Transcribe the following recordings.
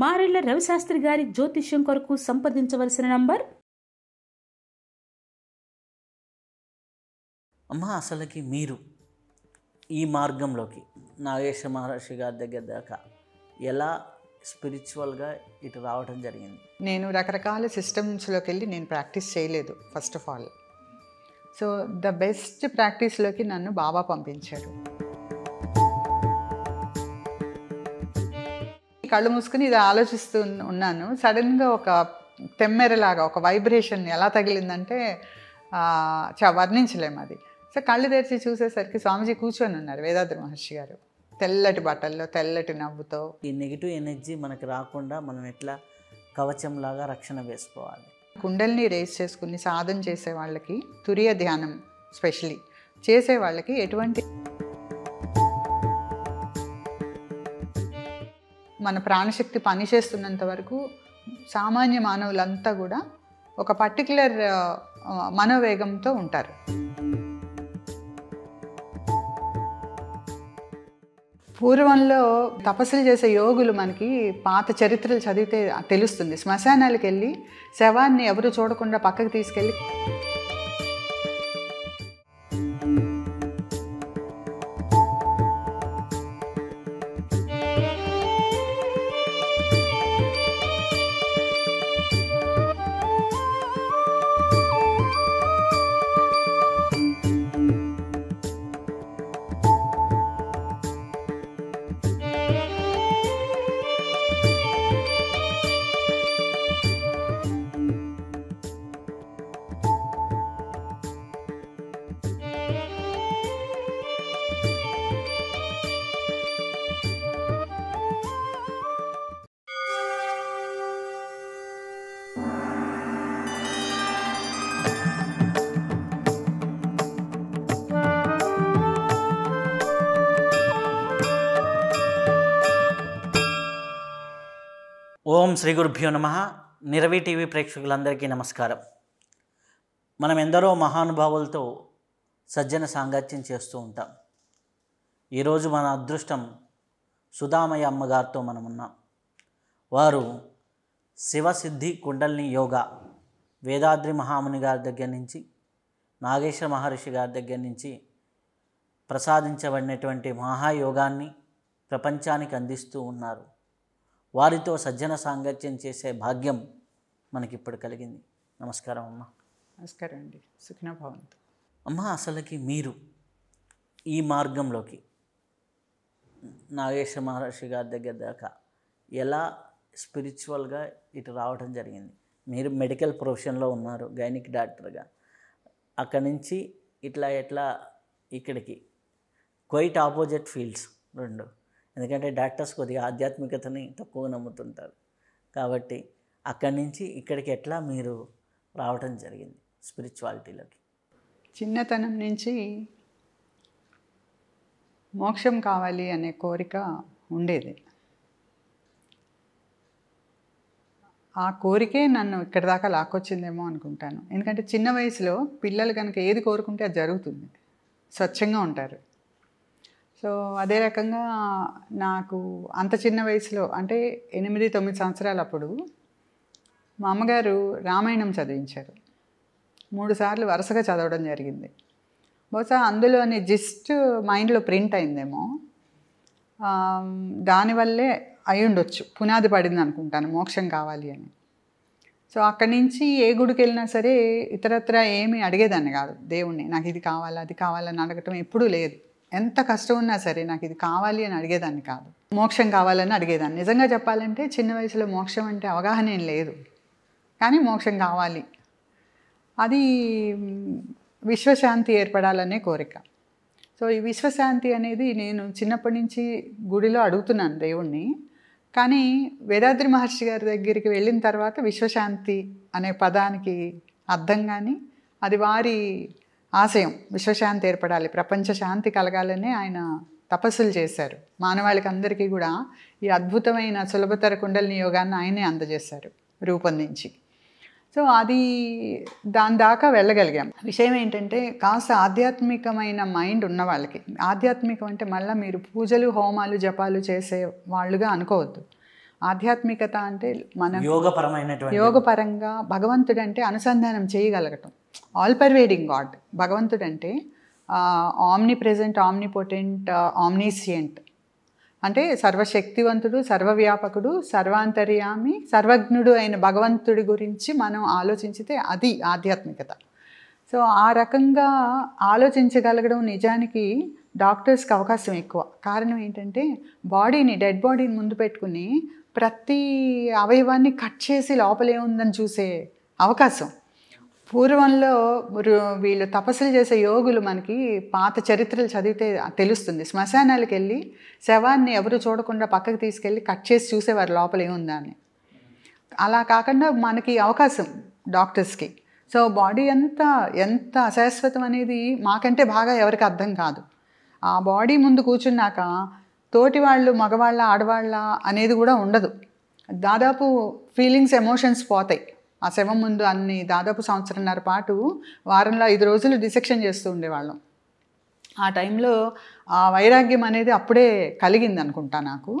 మారెళ్ల రవిశాస్త్రి గారి జ్యోతిష్యం కొరకు సంప్రదించవలసిన నంబర్. అమ్మ, అసలుకి మీరు ఈ మార్గంలోకి నాగేశ్వర మహర్షి గారి దగ్గర దాకా ఎలా స్పిరిచువల్గా ఇటు రావడం జరిగింది? నేను రకరకాల సిస్టమ్స్లోకి వెళ్ళి నేను ప్రాక్టీస్ చేయలేదు. First of all, so the best ప్రాక్టీస్లోకి నన్ను బాబా పంపించారు. కళ్ళు మూసుకుని ఇది ఆలోచిస్తూ ఉన్నాను. సడన్గా ఒక తెమ్మెరలాగా ఒక వైబ్రేషన్ ఎలా తగిలిందంటే వర్ణించలేము అది. సో కళ్ళు తెరిచి చూసేసరికి స్వామీజీ కూర్చొని ఉన్నారు, వేదాద్రి మహర్షి గారు, తెల్లటి బట్టల్లో, తెల్లటి నవ్వుతో. ఈ నెగిటివ్ ఎనర్జీ మనకు రాకుండా మనం ఎట్లా కవచంలాగా రక్షణ వేసుకోవాలి? కుండల్ని రేస్ చేసుకుని సాధన చేసే వాళ్ళకి, తురియ ధ్యానం స్పెషలీ చేసే వాళ్ళకి ఎటువంటి మన ప్రాణశక్తి పనిచేస్తున్నంత వరకు సామాన్య మానవులంతా కూడా ఒక పర్టికులర్ మనోవేగంతో ఉంటారు. పూర్వంలో తపస్సులు చేసే యోగులు మనకి పాత చరిత్రలు చదివితే తెలుస్తుంది. శ్మశానాలకు వెళ్ళి శవాన్ని ఎవరు చూడకుండా పక్కకు తీసుకెళ్ళి ఓం శ్రీ గురుభ్యో నమః. నిరవి టీవీ ప్రేక్షకులందరికీ నమస్కారం. మనం ఎందరో మహానుభావులతో సజ్జన సాంగత్యం చేస్తూ ఉంటాం. ఈరోజు మన అదృష్టం సుధామయ్య అమ్మగారితో మనం ఉన్నాం. వారు శివసిద్ధి కుండలిని యోగా వేదాద్రి మహాముని గారి దగ్గర నుంచి, నాగేశ్వర మహర్షి గారి దగ్గర నుంచి ప్రసాదించబడినటువంటి మహాయోగాన్ని ప్రపంచానికి అందిస్తూ ఉన్నారు. వారితో సజ్జన సాంగత్యం చేసే భాగ్యం మనకిప్పుడు కలిగింది. నమస్కారం అమ్మ. నమస్కారం అండి. సుఖినో భవంతు. అమ్మ, అసలుకి మీరు ఈ మార్గంలోకి నాగేశ్వర మహర్షి గారి దగ్గర దాకా ఎలా స్పిరిచువల్గా ఇటు రావడం జరిగింది? మీరు మెడికల్ ప్రొఫెషన్లో ఉన్నారు, గైనిక్ డాక్టర్గా. అక్కడి నుంచి ఎట్లా ఇక్కడికి క్వైట్ ఆపోజిట్ ఫీల్డ్స్ రెండు. ఎందుకంటే డాక్టర్స్ కొద్దిగా ఆధ్యాత్మికతని తక్కువ నమ్ముతుంటారు. కాబట్టి అక్కడి నుంచి ఇక్కడికి ఎట్లా మీరు రావడం జరిగింది స్పిరిచువాలిటీలోకి? చిన్నతనం నుంచి మోక్షం కావాలి అనే కోరిక ఉండేది. ఆ కోరికే నన్ను ఇక్కడి దాకా లాక్కొచ్చిందేమో అనుకుంటాను. ఎందుకంటే చిన్న వయసులో పిల్లలు కనుక ఏది కోరుకుంటే అది జరుగుతుంది, స్వచ్ఛంగా ఉంటారు. సో అదే రకంగా నాకు అంత చిన్న వయసులో, అంటే 8-9 సంవత్సరాలు అప్పుడు మా అమ్మగారు రామాయణం చదివించారు. 3 సార్లు వరుసగా చదవడం జరిగింది. బహుశా అందులోని జస్ట్ మైండ్లో ప్రింట్ అయిందేమో, దానివల్లే అయి ఉండొచ్చు, పునాది పడింది అనుకుంటాను మోక్షం కావాలి అని. సో అక్కడి నుంచి ఏ గుడికి వెళ్ళినా సరే ఇతరత్ర ఏమీ అడిగేదాన్ని కాదు దేవుణ్ణి. నాకు ఇది కావాలి, అది కావాలని అడగటం ఎప్పుడూ లేదు. ఎంత కష్టం ఉన్నా సరే నాకు ఇది కావాలి అని అడిగేదాన్ని కాదు, మోక్షం కావాలని అడిగేదాన్ని. నిజంగా చెప్పాలంటే చిన్న వయసులో మోక్షం అంటే అవగాహన ఏం లేదు, కానీ మోక్షం కావాలి, అది విశ్వశాంతి ఏర్పడాలనే కోరిక. సో ఈ విశ్వశాంతి అనేది నేను చిన్నప్పటి నుంచి గుడిలో అడుగుతున్నాను దేవుణ్ణి. కానీ వేదాద్రి మహర్షి గారి దగ్గరికి వెళ్ళిన తర్వాత విశ్వశాంతి అనే పదానికి అర్థం కానీ, అది వారి ఆశయం, విశ్వశాంతి ఏర్పడాలి, ప్రపంచ శాంతి కలగాలని ఆయన తపస్సులు చేశారు. మానవాళికి అందరికీ కూడా ఈ అద్భుతమైన సులభతర కుండలిని యోగాన్ని ఆయనే అందజేశారు రూపొందించి. సో అది దాని దాకా వెళ్ళగలిగాం. విషయం ఏంటంటే కాస్త ఆధ్యాత్మికమైన మైండ్ ఉన్న వాళ్ళకి, ఆధ్యాత్మికం అంటే మళ్ళీ మీరు పూజలు హోమాలు జపాలు చేసే వాళ్ళుగా అనుకోవద్దు. ఆధ్యాత్మికత అంటే మన యోగపరమైనటువంటి యోగపరంగా భగవంతుడు అంటే అనుసంధానం చేయగలగటం. ఆల్ పర్వేడింగ్ గాడ్ భగవంతుడు అంటే ఆమ్ని ప్రెజెంట్, ఆమ్నిపోటెంట్, ఆమ్నిసియంట్ అంటే సర్వశక్తివంతుడు, సర్వవ్యాపకుడు, సర్వాంతర్యామి, సర్వజ్ఞుడు అయిన భగవంతుడి గురించి మనం ఆలోచించితే అది ఆధ్యాత్మికత. సో ఆ రకంగా ఆలోచించగలగడం నిజానికి డాక్టర్స్కి అవకాశం ఎక్కువ. కారణం ఏంటంటే బాడీని, డెడ్ బాడీని ముందు పెట్టుకుని ప్రతి అవయవాన్ని కట్ చేసి లోపలే ఉందని చూసే అవకాశం. పూర్వంలో వీళ్ళు తపస్సులు చేసే యోగులు మనకి పాత చరిత్రలు చదివితే తెలుస్తుంది. శ్మశానాలకు వెళ్ళి శవాన్ని ఎవరు చూడకుండా పక్కకు తీసుకెళ్ళి కట్ చేసి చూసేవారు లోపల ఏముందా అని. అలా కాకుండా మనకి అవకాశం డాక్టర్స్కి. సో బాడీ అంతా ఎంత అశాశ్వతం అనేది మాకంటే బాగా ఎవరికి అర్థం కాదు. ఆ బాడీ ముందు కూర్చున్నాక తోటి వాళ్ళు మగవాళ్ళ ఆడవాళ్ళ అనేది కూడా ఉండదు. దాదాపు ఫీలింగ్స్, ఎమోషన్స్ పోతాయి. ఆ శవం ముందు అన్ని దాదాపు సంవత్సరంన్నర పాటు వారంలో 5 రోజులు డిసెక్షన్ చేస్తూ ఉండేవాళ్ళం. ఆ టైంలో ఆ వైరాగ్యం అనేది అప్పుడే కలిగింది అనుకుంటా నాకు.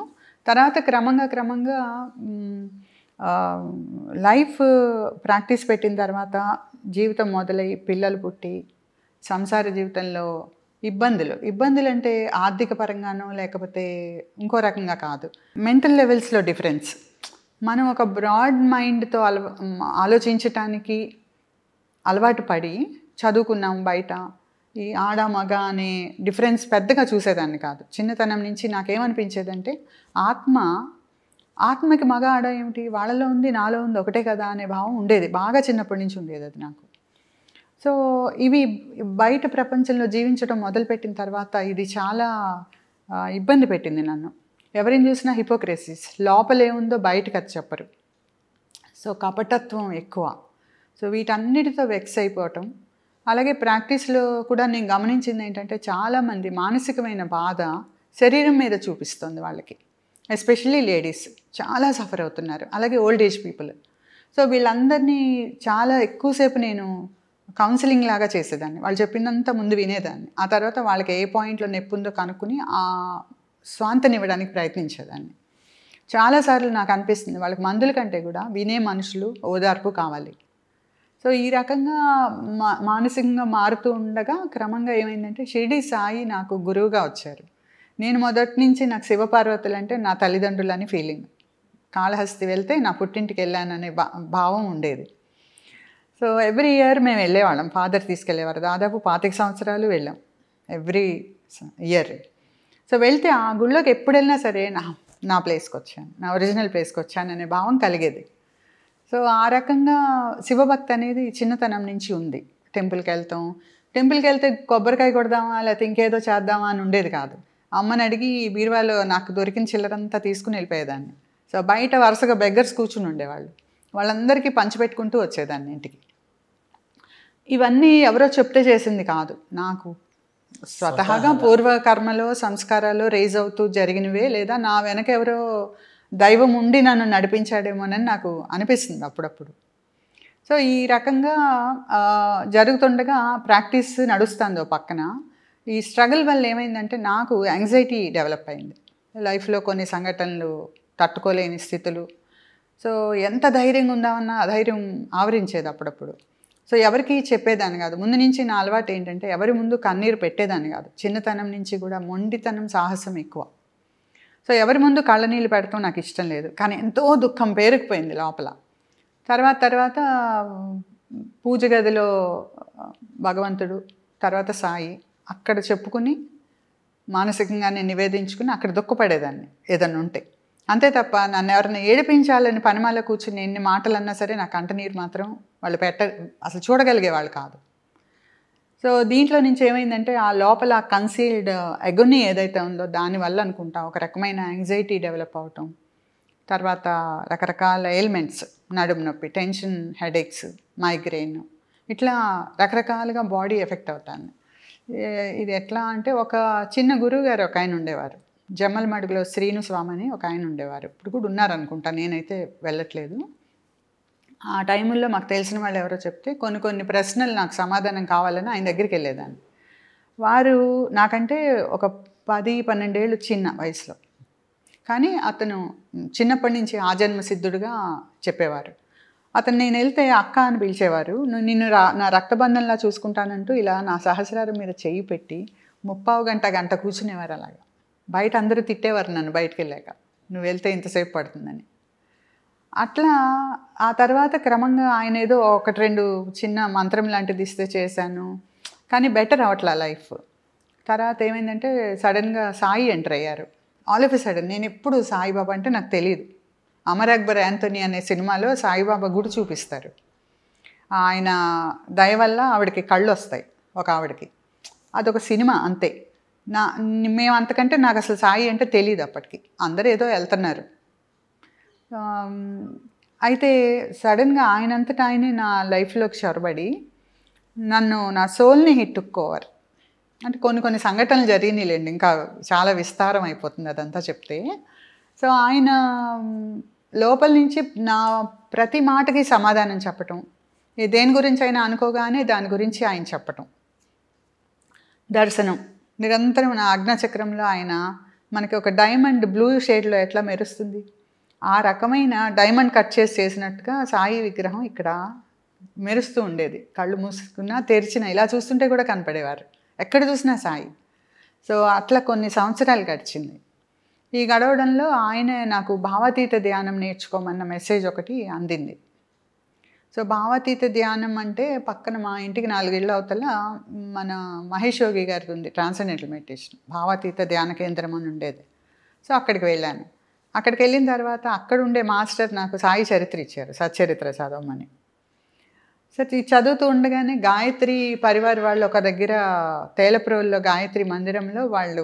తర్వాత క్రమంగా లైఫ్ ప్రాక్టీస్ పెట్టిన తర్వాత జీవితం మొదలై పిల్లలు పుట్టి సంసార జీవితంలో ఇబ్బందులు అంటే ఆర్థిక పరంగానో లేకపోతే ఇంకో రకంగా కాదు, మెంటల్ లెవెల్స్లో డిఫరెన్స్. మనం ఒక బ్రాడ్ మైండ్తో ఆలోచించటానికి అలవాటు పడి చదువుకున్నాం. బయట ఈ ఆడ మగ అనే డిఫరెన్స్ పెద్దగా చూసేదాన్ని కాదు. చిన్నతనం నుంచి నాకేమనిపించేదంటే ఆత్మకి మగ ఆడ ఏమిటి, వాళ్ళలో ఉంది నాలో ఉంది ఒకటే కదా అనే భావం ఉండేది. బాగా చిన్నప్పటి నుంచి ఉండేది అది నాకు. సో ఇవి బయట ప్రపంచంలో జీవించడం మొదలుపెట్టిన తర్వాత ఇది చాలా ఇబ్బంది పెట్టింది నన్ను. ఎవరిని చూసినా హిపోక్రసీస్, లోపలే ఉందో బయటకు అది చెప్పరు. సో కపటత్వం ఎక్కువ. సో వీటన్నిటితో వెక్స్ అయిపోవటం. అలాగే ప్రాక్టీస్లో కూడా నేను గమనించింది ఏంటంటే చాలామంది మానసికమైన బాధ శరీరం మీద చూపిస్తుంది వాళ్ళకి. ఎస్పెషల్లీ లేడీస్ చాలా సఫర్ అవుతున్నారు. అలాగే ఓల్డ్ ఏజ్ పీపుల్. సో వీళ్ళందరినీ చాలా ఎక్కువసేపు నేను కౌన్సిలింగ్ లాగా చేసేదాన్ని. వాళ్ళు చెప్పిందంతా ముందు వినేదాన్ని. ఆ తర్వాత వాళ్ళకి ఏ పాయింట్లో నొప్పి ఉందో కనుక్కుని ఆ స్వాంతనివ్వడానికి ప్రయత్నించేదాన్ని. చాలాసార్లు నాకు అనిపిస్తుంది వాళ్ళకి మందుల కంటే కూడా వినే మనుషులు, ఓదార్పు కావాలి. సో ఈ రకంగా మానసికంగా మారుతూ ఉండగా క్రమంగా ఏమైందంటే షిరిడి సాయి నాకు గురువుగా వచ్చారు. నేను మొదటి నుంచి నాకు శివపార్వతులు అంటే నా తల్లిదండ్రులని ఫీలింగ్. కాళహస్తి వెళ్తే నా పుట్టింటికి వెళ్ళాననే భావం ఉండేది. సో ఎవ్రీ ఇయర్ మేము వెళ్ళేవాళ్ళం. ఫాదర్ తీసుకెళ్ళేవారు. దాదాపు 25 సంవత్సరాలు వెళ్ళాం ఎవ్రీ ఇయర్. సో వెళ్తే ఆ గుళ్ళోకి ఎప్పుడు వెళ్ళినా సరే నా ప్లేస్కి వచ్చాను, నా ఒరిజినల్ ప్లేస్కి వచ్చాను అనే భావం కలిగేది. సో ఆ రకంగా శివభక్తి అనేది చిన్నతనం నుంచి ఉంది. టెంపుల్కి వెళ్తే కొబ్బరికాయ కొడదామా లేకపోతే ఇంకేదో చేద్దామా అని ఉండేది కాదు. అమ్మని అడిగి బీరువాలో నాకు దొరికిన చిల్లరంతా తీసుకుని వెళ్ళిపోయేదాన్ని. సో బయట వరుసగా బెగ్గర్స్ కూర్చుని ఉండేవాళ్ళు. వాళ్ళందరికీ పంచిపెట్టుకుంటూ వచ్చేదాన్ని ఇంటికి. ఇవన్నీ ఎవరో చెప్తే చేసింది కాదు, నాకు స్వతహాగా పూర్వకర్మలో సంస్కారాలు రేజ్ అవుతూ జరిగినవే, లేదా నా వెనక ఎవరో దైవం ఉండి నన్ను నడిపించాడేమోనని నాకు అనిపిస్తుంది అప్పుడప్పుడు. సో ఈ రకంగా జరుగుతుండగా ప్రాక్టీస్ నడుస్తుంది పక్కన. ఈ స్ట్రగుల్ వల్ల ఏమైందంటే నాకు యాంగ్జైటీ డెవలప్ అయింది. లైఫ్లో కొన్ని సంఘటనలు తట్టుకోలేని స్థితులు. సో ఎంత ధైర్యంగా ఉందామన్నా అధైర్యం ఆవరించేది అప్పుడప్పుడు. సో ఎవరికి చెప్పేదాన్ని కాదు. ముందు నుంచి నా అలవాటు ఏంటంటే ఎవరి ముందు కన్నీరు పెట్టేదాన్ని కాదు. చిన్నతనం నుంచి కూడా మొండితనం, సాహసం ఎక్కువ. సో ఎవరి ముందు కళ్ళనీళ్ళు పెడతాం నాకు ఇష్టం లేదు. కానీ ఎంతో దుఃఖం పేరుకుపోయింది లోపల. తర్వాత పూజ గదిలో భగవంతుడు, తర్వాత సాయి, అక్కడ చెప్పుకుని మానసికంగా నేను నివేదించుకుని అక్కడ దుఃఖపడేదాన్ని ఏదన్నా ఉంటే. అంతే తప్ప నన్ను ఎవరైనా ఏడిపించాలని పనిమాల కూర్చుని ఎన్ని మాటలు అన్నా సరే నా కంటనీరు మాత్రం వాళ్ళు అసలు చూడగలిగేవాళ్ళు కాదు. సో దీంట్లో నుంచి ఏమైందంటే ఆ లోపల కన్సీల్డ్ ఎగోనీ ఏదైతే ఉందో దానివల్ల అనుకుంటా ఒక రకమైన యాంగ్జైటీ డెవలప్ అవటం, తర్వాత రకరకాల ఎయిల్మెంట్స్, నడుము నొప్పి, టెన్షన్, హెడేక్స్, మైగ్రెయిన్, ఇట్లా రకరకాలుగా బాడీ ఎఫెక్ట్ అవుతాను. ఇది ఎట్లా అంటే ఒక చిన్న గురువు గారు ఒక ఆయన ఉండేవారు, జమ్మలమడుగులో శ్రీను స్వామి అని ఒక ఆయన ఉండేవారు. ఇప్పుడు కూడా ఉన్నారనుకుంటా, నేనైతే వెళ్ళట్లేదు. ఆ టైంలో మాకు తెలిసిన వాళ్ళు ఎవరో చెప్తే కొన్ని ప్రశ్నలు నాకు సమాధానం కావాలని ఆయన దగ్గరికి వెళ్ళేదాన్ని. వారు నాకంటే ఒక 10-12 ఏళ్ళు చిన్న వయసులో. కానీ అతను చిన్నప్పటి నుంచి ఆజన్మ సిద్ధుడుగా చెప్పేవారు. అతను నేను వెళ్తే అక్క అని పిలిచేవారు. నిన్ను నా రక్తబంధంలా చూసుకుంటానంటూ ఇలా నా సహస్రారం మీద చెయ్యి పెట్టి 30 గంట కూర్చునేవారు. అలాగా బయట అందరూ తిట్టేవారు నన్ను బయటకు వెళ్ళాక, నువ్వు వెళ్తే ఇంతసేపు పడుతుందని. అట్లా ఆ తర్వాత క్రమంగా ఆయన ఏదో 1-2 చిన్న మంత్రం లాంటిది ఇస్తే చేశాను, కానీ బెటర్ అవట్లా లైఫ్. తర్వాత ఏమైందంటే సడన్గా సాయి ఎంటర్ అయ్యారు. ఆల్ ఆఫ్ ఎ సడన్ నేను ఎప్పుడు సాయిబాబా అంటే నాకు తెలియదు. అమర్ అక్బర్ యాంథోనీ అనే సినిమాలో సాయిబాబా గుడి చూపిస్తారు. ఆయన దయ వల్ల ఆవిడకి కళ్ళు వస్తాయి, ఒక ఆవిడకి. అదొక సినిమా అంతే. మేము అంతకంటే నాకు అసలు సాయి అంటే తెలియదు అప్పటికి. అందరూ ఏదో వెళ్తున్నారు. అయితే సడన్గా ఆయనంతటా ఆయనే నా లైఫ్లోకి చొరబడి నన్ను, నా సోల్ని హిట్టుకోవారు. అంటే కొన్ని సంఘటనలు జరిగినాయిలేండి, ఇంకా చాలా విస్తారం అయిపోతుంది అదంతా చెప్తే. సో ఆయన లోపల నుంచి నా ప్రతి మాటకి సమాధానం చెప్పటం, దేని గురించి అయినా అనుకోగానే దాని గురించి ఆయన చెప్పటం, దర్శనం నిరంతరం. నా ఆజ్ఞాచక్రంలో ఆయన మనకి ఒక డైమండ్ బ్లూ షేడ్లో ఎట్లా మెరుస్తుంది, ఆ రకమైన డైమండ్ కట్ చేసినట్టుగా సాయి విగ్రహం ఇక్కడ మెరుస్తూ ఉండేది. కళ్ళు మూసుకున్నా తెరిచినా ఇలా చూస్తుంటే కూడా కనపడేవారు, ఎక్కడ చూసినా సాయి. సో అట్లా కొన్ని సంవత్సరాలు గడిచింది. ఈ గడవడంలో ఆయన నాకు భావాతీత ధ్యానం నేర్చుకోమన్న మెసేజ్ ఒకటి అందింది. సో భావాతీత ధ్యానం అంటే పక్కన మా ఇంటికి 4 ఇళ్ళ అవతల మన మహేష్ యోగి గారిది ఉంది ట్రాన్సెండెంటల్ మెడిటేషన్, భావాతీత ధ్యాన కేంద్రం అని ఉండేది. సో అక్కడికి వెళ్ళాను. అక్కడికి వెళ్ళిన తర్వాత అక్కడ ఉండే మాస్టర్ నాకు సాయి చరిత్ర ఇచ్చారు, సచ్చరిత్ర చదవమని. సో చదువుతూ ఉండగానే గాయత్రి పరివార్ వాళ్ళు ఒక దగ్గర తేలప్రోల్లో గాయత్రి మందిరంలో వాళ్ళు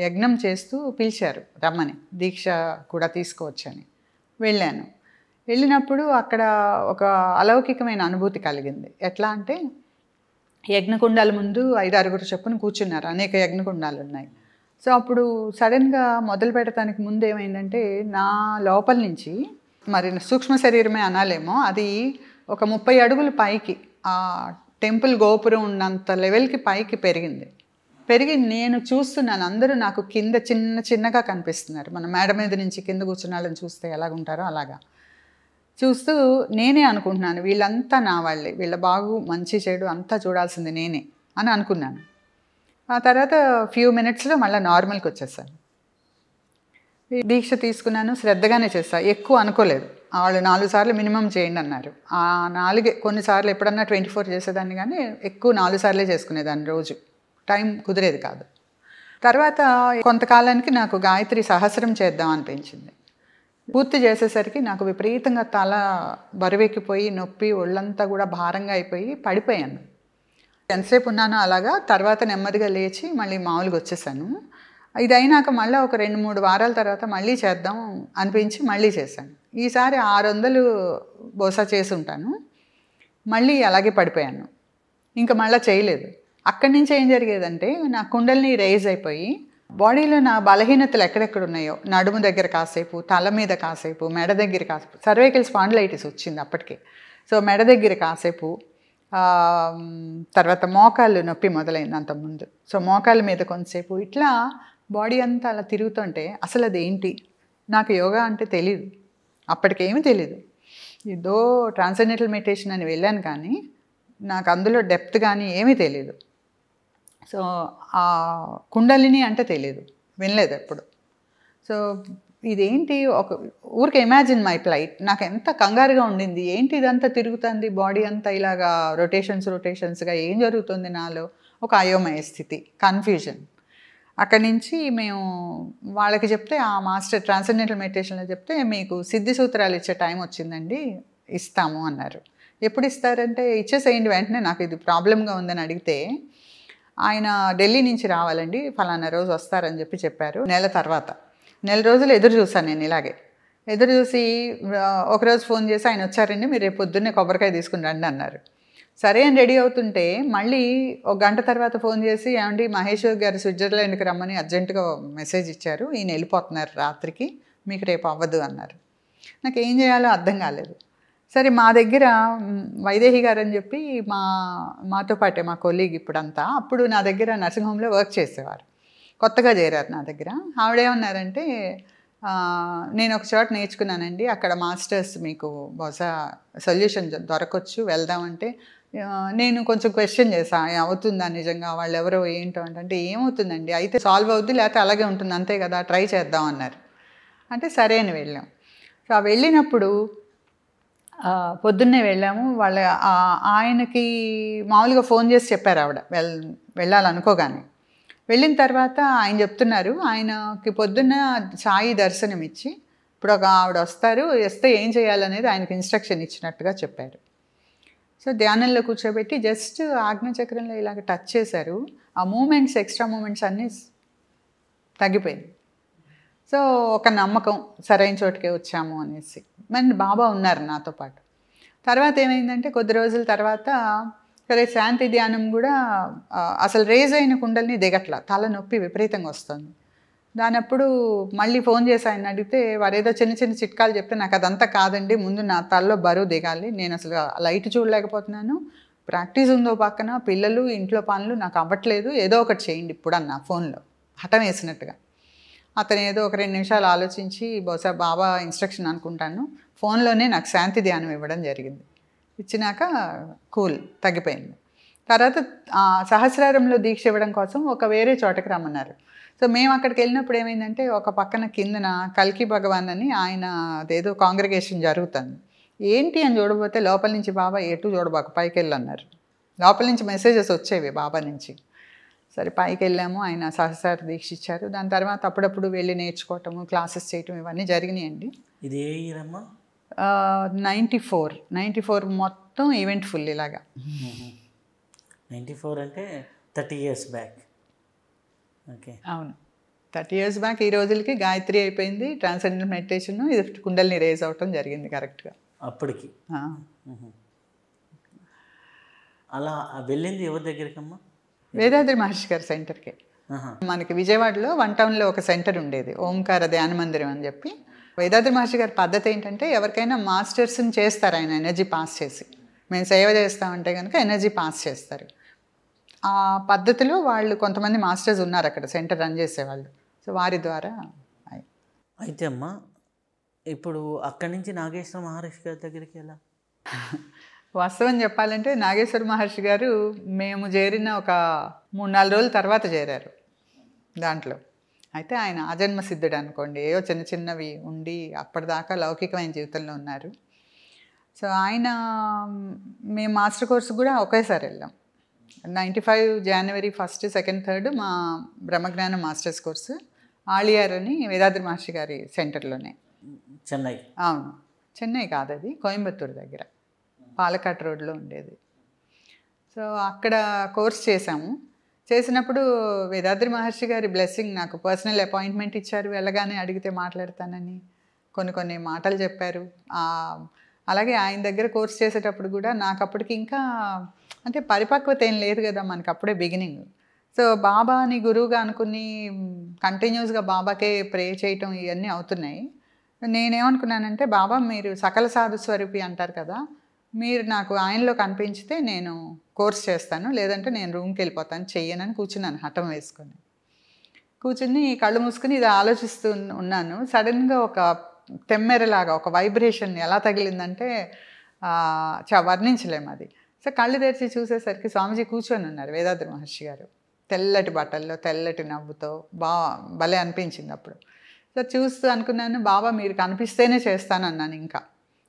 యజ్ఞం చేస్తూ పిలిచారు రమ్మని, దీక్ష కూడా తీసుకోవచ్చని. వెళ్ళాను. వెళ్ళినప్పుడు అక్కడ ఒక అలౌకికమైన అనుభూతి కలిగింది. ఎట్లా అంటే యజ్ఞకుండాల ముందు 5-6 చొప్పున కూర్చున్నారు, అనేక యజ్ఞకుండాలు ఉన్నాయి. సో అప్పుడు సడన్గా మొదలు పెట్టడానికి ముందు ఏమైందంటే నా లోపల నుంచి, మరి సూక్ష్మ శరీరమే అనాలేమో, అది ఒక 30 అడుగులు పైకి, ఆ టెంపుల్ గోపురం ఉన్నంత లెవెల్కి పైకి పెరిగి నేను చూస్తున్నాను. అందరూ నాకు కింద చిన్నగా కనిపిస్తున్నారు. మన మేడ మీద నుంచి కింద కూర్చున్న వాళ్ళని చూస్తే ఎలాగుంటారో అలాగా చూస్తూ నేనే అనుకుంటున్నాను, వీళ్ళంతా నా వాళ్ళే, వీళ్ళ బాగు మంచి చెడు అంతా చూడాల్సింది నేనే అని అనుకున్నాను. ఆ తర్వాత ఫ్యూ మినిట్స్లో మళ్ళీ నార్మల్కి వచ్చేసాను. దీక్ష తీసుకున్నాను, శ్రద్ధగానే చేస్తాను, ఎక్కువ అనుకోలేదు. వాళ్ళు 4 సార్లు మినిమం చేయండి అన్నారు. ఆ 4 కొన్నిసార్లు ఎప్పుడన్నా 24 చేసేదాన్ని, కానీ ఎక్కువ 4 సార్లే చేసుకునేదాన్ని రోజు. టైం కుదిరేది కాదు. తర్వాత కొంతకాలానికి నాకు గాయత్రి సహస్రం చేద్దాం అనిపించింది. పూర్తి చేసేసరికి నాకు విపరీతంగా తల బరువెక్కిపోయి నొప్పి, ఒళ్ళంతా కూడా భారంగా అయిపోయి పడిపోయాను. ఎంతసేపు ఉన్నానో అలాగా. తర్వాత నెమ్మదిగా లేచి మళ్ళీ మామూలుగా వచ్చేసాను. ఇది అయినాక మళ్ళీ ఒక 2-3 వారాల తర్వాత మళ్ళీ చేద్దాం అనిపించి మళ్ళీ చేశాను. ఈసారి 600 బోసా చేసి ఉంటాను. మళ్ళీ అలాగే పడిపోయాను, ఇంకా మళ్ళీ చేయలేదు. అక్కడి నుంచి ఏం జరిగేదంటే నా కుండల్ని రైజ్ అయిపోయి బాడీలో నా బలహీనతలు ఎక్కడెక్కడ ఉన్నాయో, నడుము దగ్గర కాసేపు, తల మీద కాసేపు, మెడ దగ్గర కాసేపు, సర్వైకల్ స్పాండిలైటిస్ వచ్చింది అప్పటికే. సో మెడ దగ్గర కాసేపు, తర్వాత మోకాళ్ళు నొప్పి మొదలైంది అంతకుముందు. సో మోకాళ్ళ మీద కొంతసేపు, ఇట్లా బాడీ అంతా అలా తిరుగుతుంటే అసలు అదేంటి, నాకు యోగా అంటే తెలీదు, అప్పటికేమీ తెలీదు. ఏదో ట్రాన్సెండెంటల్ మెడిటేషన్ అని వెళ్ళాను, కానీ నాకు అందులో డెప్త్ కానీ ఏమీ తెలీదు. సో ఆ కుండలిని అంటే తెలియదు, వినలేదు ఎప్పుడు. సో ఇదేంటి, ఒక ఊరికి ఇమాజిన్ మై ప్లైట్. నాకు ఎంత కంగారుగా ఉండింది, ఏంటి ఇదంతా తిరుగుతుంది, బాడీ అంతా ఇలాగా రొటేషన్స్గా ఏం జరుగుతుంది నాలో, ఒక అయోమయ స్థితి, కన్ఫ్యూజన్. అక్కడి నుంచి మేము వాళ్ళకి చెప్తే, ఆ మాస్టర్ ట్రాన్సెండెంటల్ మెడిటేషన్లో చెప్తే, మీకు సిద్ధి సూత్రాలు ఇచ్చే టైం వచ్చిందండి, ఇస్తాము అన్నారు. ఎప్పుడు ఇస్తారంటే, ఇచ్చేసేయండి వెంటనే, నాకు ఇది ప్రాబ్లంగా ఉందని అడిగితే, ఆయన ఢిల్లీ నుంచి రావాలండి, ఫలానా రోజు వస్తారని చెప్పారు. నెల రోజులు ఎదురు చూసాను నేను. ఇలాగే ఎదురు చూసి ఒకరోజు ఫోన్ చేసి, ఆయన వచ్చారండి, మీరు రేపు పొద్దున్నే కొబ్బరికాయ తీసుకుని రండి అన్నారు. సరే అని రెడీ అవుతుంటే మళ్ళీ 1 గంట తర్వాత ఫోన్ చేసి, ఏమండి మహేష్ గారు స్విట్జర్లాండ్కి రమ్మని అర్జెంటుగా మెసేజ్ ఇచ్చారు, ఈయన వెళ్ళిపోతున్నారు రాత్రికి, మీకు రేపు అవ్వదు అన్నారు. నాకు ఏం చేయాలో అర్థం కాలేదు. సరే మా దగ్గర వైదేహి గారు అని చెప్పి మాతో పాటే మా కొలీగ్ ఇప్పుడంతా, అప్పుడు నా దగ్గర నర్సింగ్ హోమ్లో వర్క్ చేసేవారు, కొత్తగా చేరారు నా దగ్గర. ఆవిడేమన్నారంటే, నేను ఒక చోట నేర్చుకున్నానండి, అక్కడ మాస్టర్స్ మీకు బహుశా సొల్యూషన్ దొరకవచ్చు, వెళ్దామంటే నేను కొంచెం క్వశ్చన్ చేసా, అవుతుందా నిజంగా, వాళ్ళు ఎవరో ఏంటో అంటే ఏమవుతుందండి, అయితే సాల్వ్ అవుద్ది లేకపోతే అలాగే ఉంటుంది అంతే కదా, ట్రై చేద్దాం అన్నారు. అంటే సరే అని వెళ్ళాం. సో ఆ వెళ్ళినప్పుడు పొద్దున్నే వెళ్ళాము. వాళ్ళ ఆయనకి మామూలుగా ఫోన్ చేసి చెప్పారు ఆవిడ వెళ్ళాలనుకోగానే. వెళ్ళిన తర్వాత ఆయన చెప్తున్నారు, ఆయనకి పొద్దున్న సాయి దర్శనం ఇచ్చి ఇప్పుడు ఒక ఆవిడ వస్తే ఏం చేయాలనేది ఆయనకి ఇన్స్ట్రక్షన్ ఇచ్చినట్టుగా చెప్పారు. సో ధ్యానంలో కూర్చోబెట్టి జస్ట్ ఆజ్ఞాచక్రంలో ఇలాగ టచ్ చేశారు. ఆ మూమెంట్స్, ఎక్స్ట్రా మూమెంట్స్ అన్నీ తగ్గిపోయింది. సో ఒక నమ్మకం, సరైన చోటుకే వచ్చాము అనేసి. మరి బాబా ఉన్నారు నాతో పాటు. తర్వాత ఏమైందంటే కొద్ది రోజుల తర్వాత సరే శాంతి ధ్యానం కూడా అసలు రేజ్ అయిన కుండల్ని దిగట్లా, తలనొప్పి విపరీతంగా వస్తుంది. దానప్పుడు మళ్ళీ ఫోన్ చేసి ఆయన అడిగితే వారు ఏదో చిన్న చిన్న చిట్కాలు చెప్తే నాకు అదంతా కాదండి, ముందు నా తలలో బరువు దిగాలి, నేను అసలు లైట్ చూడలేకపోతున్నాను, ప్రాక్టీస్ ఉందో పక్కన, పిల్లలు, ఇంట్లో పనులు నాకు అవ్వట్లేదు, ఏదో ఒకటి చేయండి ఇప్పుడు అన్న ఫోన్లో హఠం వేసినట్టుగా. అతను ఏదో ఒక 2 నిమిషాలు ఆలోచించి బహుశా బాబా ఇన్స్ట్రక్షన్ అనుకుంటాను, ఫోన్లోనే నాకు శాంతి ధ్యానం ఇవ్వడం జరిగింది. ఇచ్చినాక తగ్గిపోయింది. తర్వాత సహస్రారంలో దీక్ష ఇవ్వడం కోసం ఒక వేరే చోటకి రమ్మన్నారు. సో మేము అక్కడికి వెళ్ళినప్పుడు ఏమైందంటే ఒక పక్కన కిందన కల్కి భగవాన్ అని ఆయన అదేదో కాంగ్రిగేషన్ జరుగుతుంది. ఏంటి అని చూడబోతే లోపల నుంచి బాబా ఎటు చూడబాకు పైకి వెళ్ళన్నారు. లోపల నుంచి మెసేజెస్ వచ్చేవి బాబా నుంచి. సరే పైకి వెళ్ళాము, ఆయన సహస్ర దీక్ష ఇచ్చారు. దాని తర్వాత అప్పుడప్పుడు వెళ్ళి నేర్చుకోవటము, క్లాసెస్ చేయటం ఇవన్నీ జరిగినాయండి. ఇది ఏ ఇయర్ అమ్మా? 94 మొత్తం ఈవెంట్ ఫుల్ ఇలాగా. 94 అంటే 30 years బ్యాక్. ఓకే, అవును, 30 years బ్యాక్. ఈ రోజులకి గాయత్రి అయిపోయింది, ట్రాన్సెండెంటల్ మెడిటేషన్, ఇది కుండల్ని రేజ్ అవటం జరిగింది కరెక్ట్గా అప్పటికి. అలా వెళ్ళింది ఎవరి దగ్గరికమ్మా? వేదాద్రి మహర్షి గారి సెంటర్కి. మనకి విజయవాడలో 1 టౌన్లో ఒక సెంటర్ ఉండేది, ఓంకార ధ్యాన మందిరం అని చెప్పి. వేదాద్రి మహర్షి గారి పద్ధతి ఏంటంటే ఎవరికైనా మాస్టర్స్ని చేస్తారు ఆయన ఎనర్జీ పాస్ చేసి. మేము సేవ చేస్తామంటే కనుక ఎనర్జీ పాస్ చేస్తారు. ఆ పద్ధతిలో వాళ్ళు కొంతమంది మాస్టర్స్ ఉన్నారు అక్కడ సెంటర్ రన్ చేసేవాళ్ళు. సో వారి ద్వారా అయితే అమ్మా ఇప్పుడు అక్కడి నుంచి నాగేశ్వర మహర్షి గారి దగ్గరికి ఎలా? వాస్తవం చెప్పాలంటే నాగేశ్వర మహర్షి గారు మేము చేరిన ఒక 3-4 రోజుల తర్వాత చేరారు దాంట్లో. అయితే ఆయన ఆజన్మ సిద్ధుడు అనుకోండి, ఏవో చిన్న చిన్నవి ఉండి అప్పటిదాకా లౌకికమైన జీవితంలో ఉన్నారు. సో ఆయన మేము మాస్టర్ కోర్సు కూడా ఒకేసారి వెళ్ళాం. 95 జనవరి 1, 2, 3 మా బ్రహ్మజ్ఞానం మాస్టర్స్ కోర్సు ఆళియార్ అని వేదాద్రి మహర్షి గారి సెంటర్లోనే. చెన్నై? అవును, చెన్నై కాదు, అది కోయంబత్తూరు దగ్గర పాలకాట్ రోడ్లో ఉండేది. సో అక్కడ కోర్స్ చేశాము. చేసినప్పుడు వేదాద్రి మహర్షి గారి బ్లెస్సింగ్, నాకు పర్సనల్ అపాయింట్మెంట్ ఇచ్చారు, వెళ్ళగానే అడిగితే మాట్లాడతానని కొన్ని మాటలు చెప్పారు. అలాగే ఆయన దగ్గర కోర్స్ చేసేటప్పుడు కూడా నాకు అప్పటికి ఇంకా అంటే పరిపక్వత ఏం లేదు కదా, మనకు అప్పుడే బిగినింగ్. సో బాబాని గురువుగా అనుకుని కంటిన్యూస్గా బాబాకే ప్రే చేయటం ఇవన్నీ అవుతున్నాయి. నేనేమనుకున్నానంటే, బాబా మీరు సకల సాధు స్వరూపి అంటారు కదా, మీరు నాకు ఆయనలో కనిపించితే నేను కోర్స్ చేస్తాను, లేదంటే నేను రూమ్కి వెళ్ళిపోతాను, చెయ్యనని కూర్చున్నాను హఠం వేసుకొని. కూర్చుని కళ్ళు మూసుకుని ఇది ఆలోచిస్తూ ఉన్నాను. సడన్గా ఒక తెమ్మెరలాగా ఒక వైబ్రేషన్ ఎలా తగిలిందంటే వర్ణించలేము అది. సో కళ్ళు తెరిచి చూసేసరికి స్వామీజీ కూర్చొని ఉన్నారు, వేదాద్రి మహర్షి గారు, తెల్లటి బట్టల్లో తెల్లటి నవ్వుతో. భలే అనిపించింది అప్పుడు. సో చూస్తూ అనుకున్నాను, బాబా మీరు కనిపిస్తేనే చేస్తాను అన్నాను. ఇంకా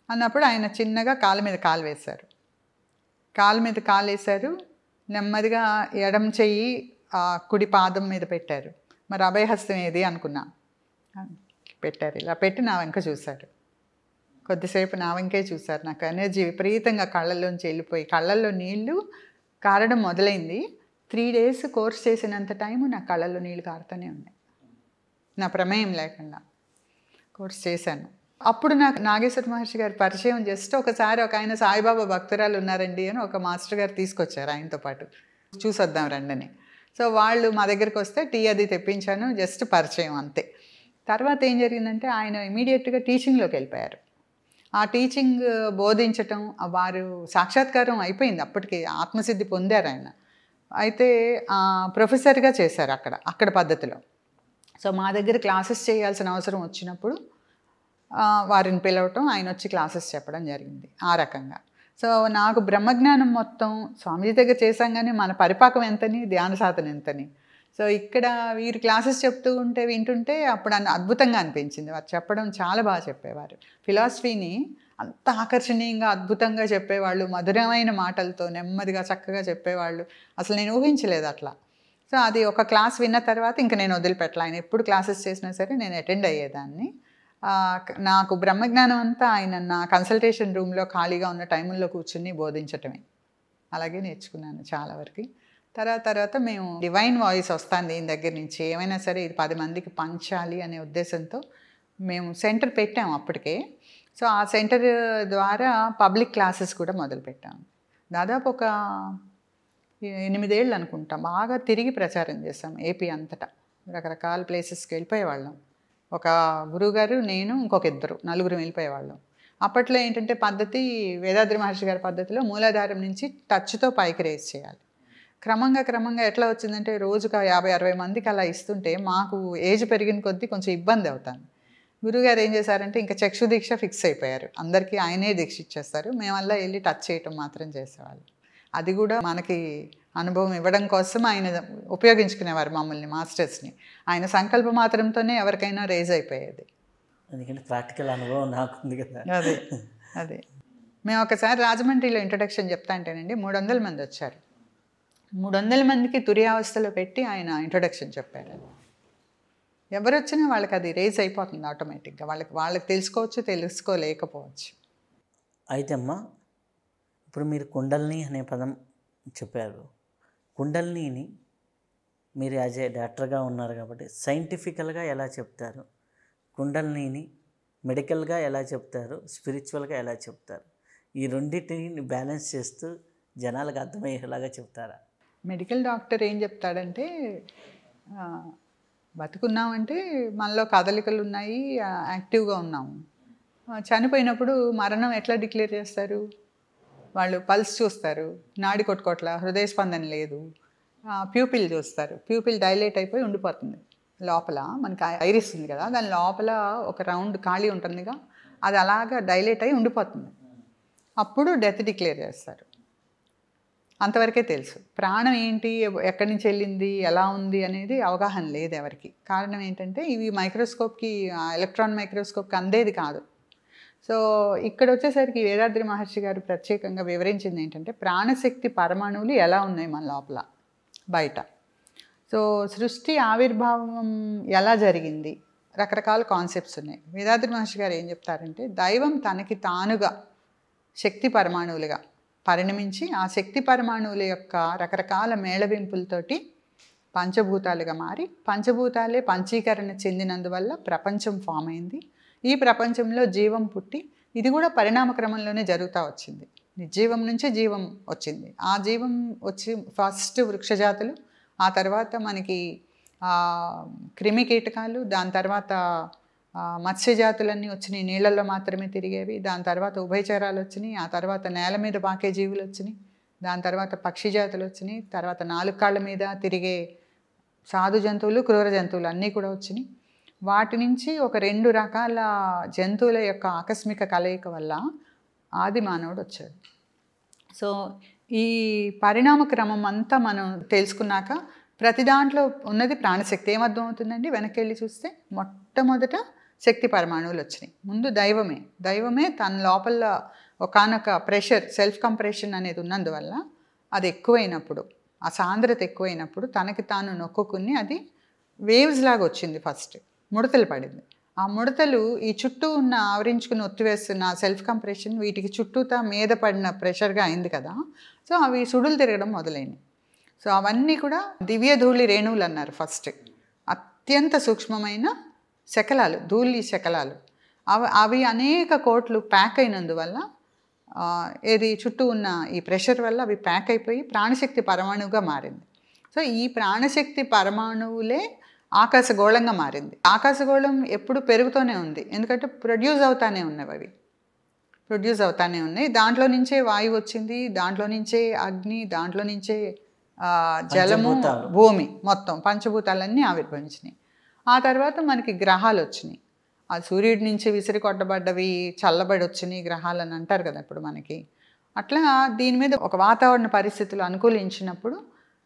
అన్నప్పుడు ఆయన చిన్నగా కాలు మీద కాలు వేశారు. కాలు మీద కాలు వేశారు, నెమ్మదిగా ఎడం చెయ్యి కుడి పాదం మీద పెట్టారు. మరి అభయహస్తం ఏది అనుకున్నా, పెట్టారు. ఇలా పెట్టి నా వెంక చూశారు. కొద్దిసేపు నా వెంకే చూశారు. నాకు ఎనర్జీ విపరీతంగా కళ్ళల్లోంచి వెళ్ళిపోయి కళ్ళల్లో నీళ్లు కారడం మొదలైంది. 3 days కోర్స్ చేసినంత టైము నా కళ్ళల్లో నీళ్ళు కారుతూనే ఉన్నాయి, నా ప్రమేయం లేకుండా కోర్స్ చేశాను. అప్పుడు నాకు నాగేశ్వర మహర్షి గారి పరిచయం. జస్ట్ ఒకసారి ఒక ఆయన సాయిబాబా భక్తురాలు ఉన్నారండి అని ఒక మాస్టర్ గారు తీసుకొచ్చారు ఆయనతో పాటు, చూసొద్దాం రండని. సో వాళ్ళు మా దగ్గరికి వస్తే టీ అది తెప్పించాను, జస్ట్ పరిచయం అంతే. తర్వాత ఏం జరిగిందంటే ఆయన ఇమీడియట్గా టీచింగ్లోకి వెళ్ళిపోయారు. ఆ టీచింగ్ బోధించటం, వారు సాక్షాత్కారం అయిపోయింది అప్పటికి, ఆత్మసిద్ధి పొందారు ఆయన. అయితే ప్రొఫెసర్గా చేశారు అక్కడ పద్ధతిలో. సో మా దగ్గర క్లాసెస్ చేయాల్సిన అవసరం వచ్చినప్పుడు వారిని పిలవటం, ఆయన వచ్చి క్లాసెస్ చెప్పడం జరిగింది ఆ రకంగా. సో నాకు బ్రహ్మజ్ఞానం మొత్తం స్వామీజీ దగ్గర చేశాం, కానీ మన పరిపాకం ఎంతని, ధ్యాన సాధన ఎంతని. సో ఇక్కడ వీరు క్లాసెస్ చెప్తూ ఉంటే వింటుంటే అప్పుడు అద్భుతంగా అనిపించింది. వారు చెప్పడం చాలా బాగా చెప్పేవారు. ఫిలాసఫీని అంత ఆకర్షణీయంగా అద్భుతంగా చెప్పేవాళ్ళు, మధురమైన మాటలతో నెమ్మదిగా చక్కగా చెప్పేవాళ్ళు. అసలు నేను ఊహించలేదు అట్లా. సో అది ఒక క్లాస్ విన్న తర్వాత ఇంక నేను వదిలిపెట్టలే. ఆయన ఎప్పుడు క్లాసెస్ చేసినా సరే నేను అటెండ్ అయ్యేదాన్ని. నాకు బ్రహ్మజ్ఞానం అంతా ఆయన నా కన్సల్టేషన్ రూమ్లో ఖాళీగా ఉన్న టైంలో కూర్చుని బోధించటమే. అలాగే నేర్చుకున్నాను చాలా వరకు. తర్వాత మేము డివైన్ వాయిస్ వస్తుంది ఈయన దగ్గర నుంచి, ఏమైనా సరే ఇది 10 మందికి పంచాలి అనే ఉద్దేశంతో మేము సెంటర్ పెట్టాము అప్పటికే. సో ఆ సెంటర్ ద్వారా పబ్లిక్ క్లాసెస్ కూడా మొదలుపెట్టాము. దాదాపు ఒక 8 ఏళ్ళు అనుకుంటా బాగా తిరిగి ప్రచారం చేసాం ఏపీ అంతటా. రకరకాల ప్లేసెస్కి వెళ్ళిపోయేవాళ్ళం. ఒక గురువుగారు, నేను, ఇంకొక 2 నలుగురు వెళ్ళిపోయేవాళ్ళం. అప్పట్లో ఏంటంటే పద్ధతి, వేదాద్రి మహర్షి గారి పద్ధతిలో మూలాధారం నుంచి టచ్తో పైకి రేస్ చేయాలి. క్రమంగా ఎట్లా వచ్చిందంటే రోజుకు 50-60 మందికి అలా ఇస్తుంటే మాకు ఏజ్ పెరిగిన కొద్దీ కొంచెం ఇబ్బంది అవుతాను. గురువుగారు ఏం చేశారంటే ఇంకా చక్షు దీక్ష ఫిక్స్ అయిపోయారు. అందరికీ ఆయనే దీక్ష ఇచ్చేస్తారు, మేమల్లా వెళ్ళి టచ్ చేయటం మాత్రం చేసేవాళ్ళు. అది కూడా మనకి అనుభవం ఇవ్వడం కోసం ఆయన ఉపయోగించుకునేవారు మమ్మల్ని, మాస్టర్స్ని. ఆయన సంకల్ప మాత్రంతోనే ఎవరికైనా రేజ్ అయిపోయేది. ఎందుకంటే ప్రాక్టికల్ అనుభవం నాకుంది కదా. అదే మేము ఒకసారి రాజమండ్రిలో ఇంట్రడక్షన్ చెప్తా అంటేనండి 300 మంది వచ్చారు. 300 మందికి తుర్యావస్థలో పెట్టి ఆయన ఇంట్రొడక్షన్ చెప్పారు. ఎవరు వచ్చినా వాళ్ళకి అది రేజ్ అయిపోతుంది ఆటోమేటిక్గా. వాళ్ళకి తెలుసుకోవచ్చు, తెలుసుకోలేకపోవచ్చు. అయితే అమ్మా, ఇప్పుడు మీరు కుండల్ని అనే పదం చెప్పారు. కుండల్నీని మీరు యాజ్ ఏ డాక్టర్గా ఉన్నారు కాబట్టి సైంటిఫికల్గా ఎలా చెప్తారు, కుండల్నీని మెడికల్గా ఎలా చెప్తారు, స్పిరిచువల్గా ఎలా చెప్తారు? ఈ రెండింటిని బ్యాలెన్స్ చేస్తూ జనాలకు అర్థమయ్యేలాగా చెప్తారా? మెడికల్ డాక్టర్ ఏం చెప్తాడంటే, బతుకున్నామంటే మనలో కదలికలు ఉన్నాయి, యాక్టివ్గా ఉన్నాము. చనిపోయినప్పుడు మరణం ఎట్లా డిక్లేర్ చేస్తారు? వాళ్ళు పల్స్ చూస్తారు, నాడి కొట్టుకోట్ల, హృదయ స్పందన లేదు. ప్యూపిల్ చూస్తారు, ప్యూపిల్ డైలేట్ అయిపోయి ఉండిపోతుంది. లోపల మనకి ఐరిస్ ఉంది కదా, దాని లోపల ఒక రౌండ్ ఖాళీ ఉంటుందిగా, అది అలాగా డైలేట్ అయి ఉండిపోతుంది. అప్పుడు డెత్ డిక్లేర్ చేస్తారు. అంతవరకే తెలుసు. ప్రాణం ఏంటి, ఎక్కడి నుంచి వెళ్ళింది, ఎలా ఉంది అనేది అవగాహన లేదు ఎవరికి. కారణం ఏంటంటే ఇవి మైక్రోస్కోప్కి, ఎలక్ట్రాన్ మైక్రోస్కోప్కి అందేది కాదు. సో ఇక్కడ వచ్చేసరికి వేదాద్రి మహర్షి గారు ప్రత్యేకంగా వివరించింది ఏంటంటే, ప్రాణశక్తి పరమాణువులు ఎలా ఉన్నాయి మన లోపల, బయట. సో సృష్టి ఆవిర్భావం ఎలా జరిగింది, రకరకాల కాన్సెప్ట్స్ ఉన్నాయి. వేదాద్రి మహర్షి గారు ఏం చెప్తారంటే, దైవం తనకి తానుగా శక్తి పరమాణువులుగా పరిణమించి ఆ శక్తి పరమాణువుల యొక్క రకరకాల మేళవింపులతోటి పంచభూతాలుగా మారి, పంచభూతాలే పంచీకరణ చెందినందువల్ల ప్రపంచం ఫామ్ అయింది. ఈ ప్రపంచంలో జీవం పుట్టి, ఇది కూడా పరిణామ క్రమంలోనే జరుగుతూ వచ్చింది. నిర్జీవం నుంచే జీవం వచ్చింది. ఆ జీవం వచ్చి ఫస్ట్ వృక్షజాతులు, ఆ తర్వాత మనకి క్రిమి కీటకాలు, దాని తర్వాత మత్స్యజాతులన్నీ వచ్చినాయి, నీళ్ళల్లో మాత్రమే తిరిగేవి. దాని తర్వాత ఉభయచరాలు వచ్చినాయి, ఆ తర్వాత నేల మీద పాకే జీవులు వచ్చినాయి, దాని తర్వాత పక్షి జాతులు వచ్చినాయి, తర్వాత 4 కాళ్ళ మీద తిరిగే సాధు జంతువులు, క్రూర జంతువులు అన్నీ కూడా వచ్చినాయి. వాటి నుంచి ఒక 2 రకాల జంతువుల యొక్క ఆకస్మిక కలయిక వల్ల ఆది మానవుడు వచ్చాడు. సో ఈ పరిణామ క్రమం అంతా మనం తెలుసుకున్నాక ప్రతి దాంట్లో ఉన్నది ప్రాణశక్తి. ఏమర్థం అవుతుందండి, వెనక్కి వెళ్ళి చూస్తే మొట్టమొదట శక్తి పరమాణువులు వచ్చినాయి. ముందు దైవమే తన లోపల ఒకానొక ప్రెషర్, సెల్ఫ్ కంప్రెషన్ అనేది ఉన్నందువల్ల అది ఎక్కువైనప్పుడు, ఆ సాంద్రత ఎక్కువైనప్పుడు తనకి తాను నొక్కుని అది వేవ్స్ లాగా వచ్చింది. ఫస్ట్ ముడతలు పడింది. ఆ ముడతలు ఈ చుట్టూ ఉన్న ఆవరించుకుని ఒత్తివేస్తున్న సెల్ఫ్ కంప్రెషన్ వీటికి చుట్టూతా మీద పడిన ప్రెషర్గా అయింది కదా. సో అవి సుడులు తిరగడం మొదలైనవి. సో అవన్నీ కూడా దివ్య ధూళి రేణువులు అన్నారు. ఫస్ట్ అత్యంత సూక్ష్మమైన శకలాలు, ధూళి శకలాలు. అవి అనేక కోట్లు ప్యాక్ అయినందువల్ల ఏది చుట్టూ ఉన్న ఈ ప్రెషర్ వల్ల అవి ప్యాక్ అయిపోయి ప్రాణశక్తి పరమాణువుగా మారింది. సో ఈ ప్రాణశక్తి పరమాణువులే ఆకాశగోళంగా మారింది. ఆకాశగోళం ఎప్పుడు పెరుగుతూనే ఉంది, ఎందుకంటే ప్రొడ్యూస్ అవుతానే ఉన్నాయి. దాంట్లో నుంచే వాయువు వచ్చింది, దాంట్లో నుంచే అగ్ని, దాంట్లో నుంచే జలము, భూమి, మొత్తం పంచభూతాలన్నీ ఆవిర్భవించినాయి. ఆ తర్వాత మనకి గ్రహాలు వచ్చినాయి. ఆ సూర్యుడి నుంచి విసిరి కొట్టబడ్డవి చల్లబడి వచ్చినాయి గ్రహాలు అని అంటారు కదా ఇప్పుడు మనకి. అట్లా దీని మీద ఒక వాతావరణ పరిస్థితులు అనుకూలించినప్పుడు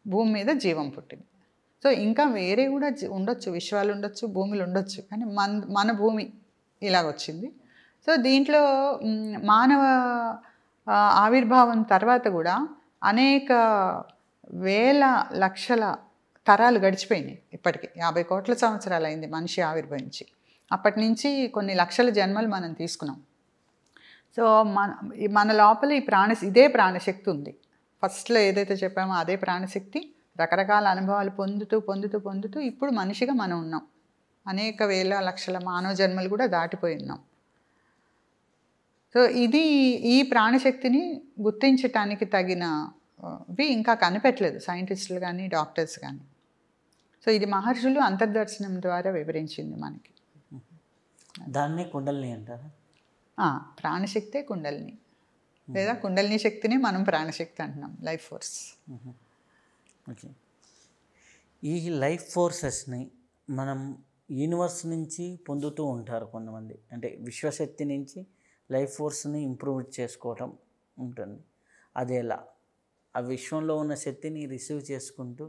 భూమి మీద జీవం పుట్టింది. సో ఇంకా వేరే కూడా ఉండొచ్చు, విశ్వాలు ఉండొచ్చు, భూములు ఉండొచ్చు, కానీ మన భూమి ఇలాగొచ్చింది. సో దీంట్లో మానవ ఆవిర్భావం తర్వాత కూడా అనేక వేల లక్షల తరాలు గడిచిపోయినాయి. ఇప్పటికి 50 కోట్ల సంవత్సరాలు అయింది మనిషి ఆవిర్భవించి. అప్పటి నుంచి కొన్ని లక్షల జన్మలు మనం తీసుకున్నాం. సో మన లోపల ఇదే ప్రాణశక్తి ఉంది. ఫస్ట్లో ఏదైతే చెప్పామో అదే ప్రాణశక్తి రకరకాల అనుభవాలు పొందుతూ ఇప్పుడు మనిషిగా మనం ఉన్నాం. అనేక వేల లక్షల మానవ జన్మలు కూడా దాటిపోయి ఉన్నాం. సో ఈ ప్రాణశక్తిని గుర్తించటానికి తగినవి ఇంకా కనిపెట్టలేదు సైంటిస్టులు కానీ డాక్టర్స్ కానీ. సో ఇది మహర్షులు అంతర్దర్శనం ద్వారా వివరించింది మనకి. దాన్ని కుండలిని అంటారా? ప్రాణశక్తే కుండలిని, లేదా కుండలిని శక్తిని మనం ప్రాణశక్తి అంటున్నాం, లైఫ్ ఫోర్స్. ఓకే. ఈ లైఫ్ ఫోర్సెస్ని మనం యూనివర్స్ నుంచి పొందుతూ ఉంటారు కొంతమంది. అంటే విశ్వశక్తి నుంచి లైఫ్ ఫోర్స్ని ఇంప్రూవ్ చేసుకోవటం ఉంటుంది. అదేలా ఆ విశ్వంలో ఉన్న శక్తిని రిసీవ్ చేసుకుంటూ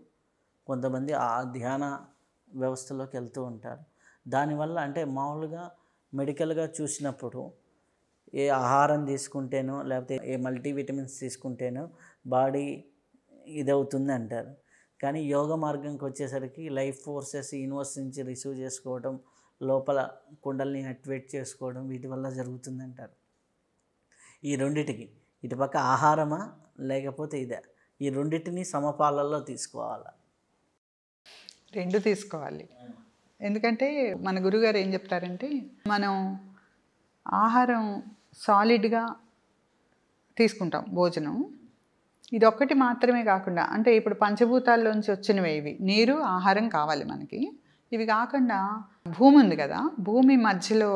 కొంతమంది ఆ ధ్యాన వ్యవస్థలోకి వెళ్తూ ఉంటారు. దానివల్ల అంటే మామూలుగా మెడికల్గా చూసినప్పుడు ఏ ఆహారం తీసుకుంటేనో లేకపోతే ఏ మల్టీవిటమిన్స్ తీసుకుంటేనో బాడీ ఇదవుతుంది అంటారు. కానీ యోగ మార్గంకి వచ్చేసరికి లైఫ్ ఫోర్సెస్ యూనివర్స్ నుంచి రిసీవ్ చేసుకోవడం, లోపల కుండల్ని యాక్టివేట్ చేసుకోవడం వీటి వల్ల జరుగుతుందంటారు. ఈ రెండిటికి ఇటుపక్క ఆహారమా లేకపోతే ఇదే, ఈ రెండింటిని సమపాలల్లో తీసుకోవాలా? రెండు తీసుకోవాలి. ఎందుకంటే మన గురుగారు ఏం చెప్తారంటే మనం ఆహారం సాలిడ్గా తీసుకుంటాం, భోజనం ఇది ఒక్కటి మాత్రమే కాకుండా, అంటే ఇప్పుడు పంచభూతాల్లోంచి వచ్చినవి ఇవి, నీరు ఆహారం కావాలి మనకి. ఇవి కాకుండా భూమి ఉంది కదా, భూమి మధ్యలో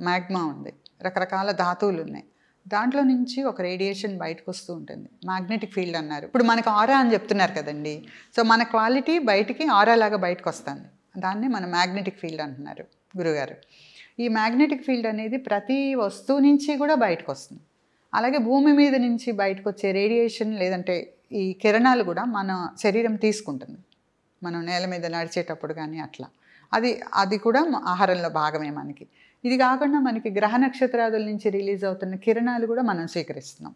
మ్యాగ్మా ఉంది, రకరకాల ధాతువులు ఉన్నాయి. దాంట్లో నుంచి ఒక రేడియేషన్ బయటకు వస్తూ ఉంటుంది, మ్యాగ్నెటిక్ ఫీల్డ్ అన్నారు. ఇప్పుడు మనకు ఆరా అని చెప్తున్నారు కదండి. సో మన క్వాలిటీ బయటికి ఆరా లాగా బయటకు వస్తుంది, దాన్ని మన మ్యాగ్నెటిక్ ఫీల్డ్ అంటున్నారు గురుగారు. ఈ మ్యాగ్నెటిక్ ఫీల్డ్ అనేది ప్రతి వస్తువు నుంచి కూడా బయటకు వస్తుంది. అలాగే భూమి మీద నుంచి బయటకు వచ్చే రేడియేషన్ లేదంటే ఈ కిరణాలు కూడా మన శరీరం తీసుకుంటుంది, మనం నేల మీద నడిచేటప్పుడు కానీ అట్లా. అది కూడా ఆహారంలో భాగమే మనకి. ఇది కాకుండా మనకి గ్రహ నక్షత్రాదుల నుంచి రిలీజ్ అవుతున్న కిరణాలు కూడా మనం స్వీకరిస్తున్నాం.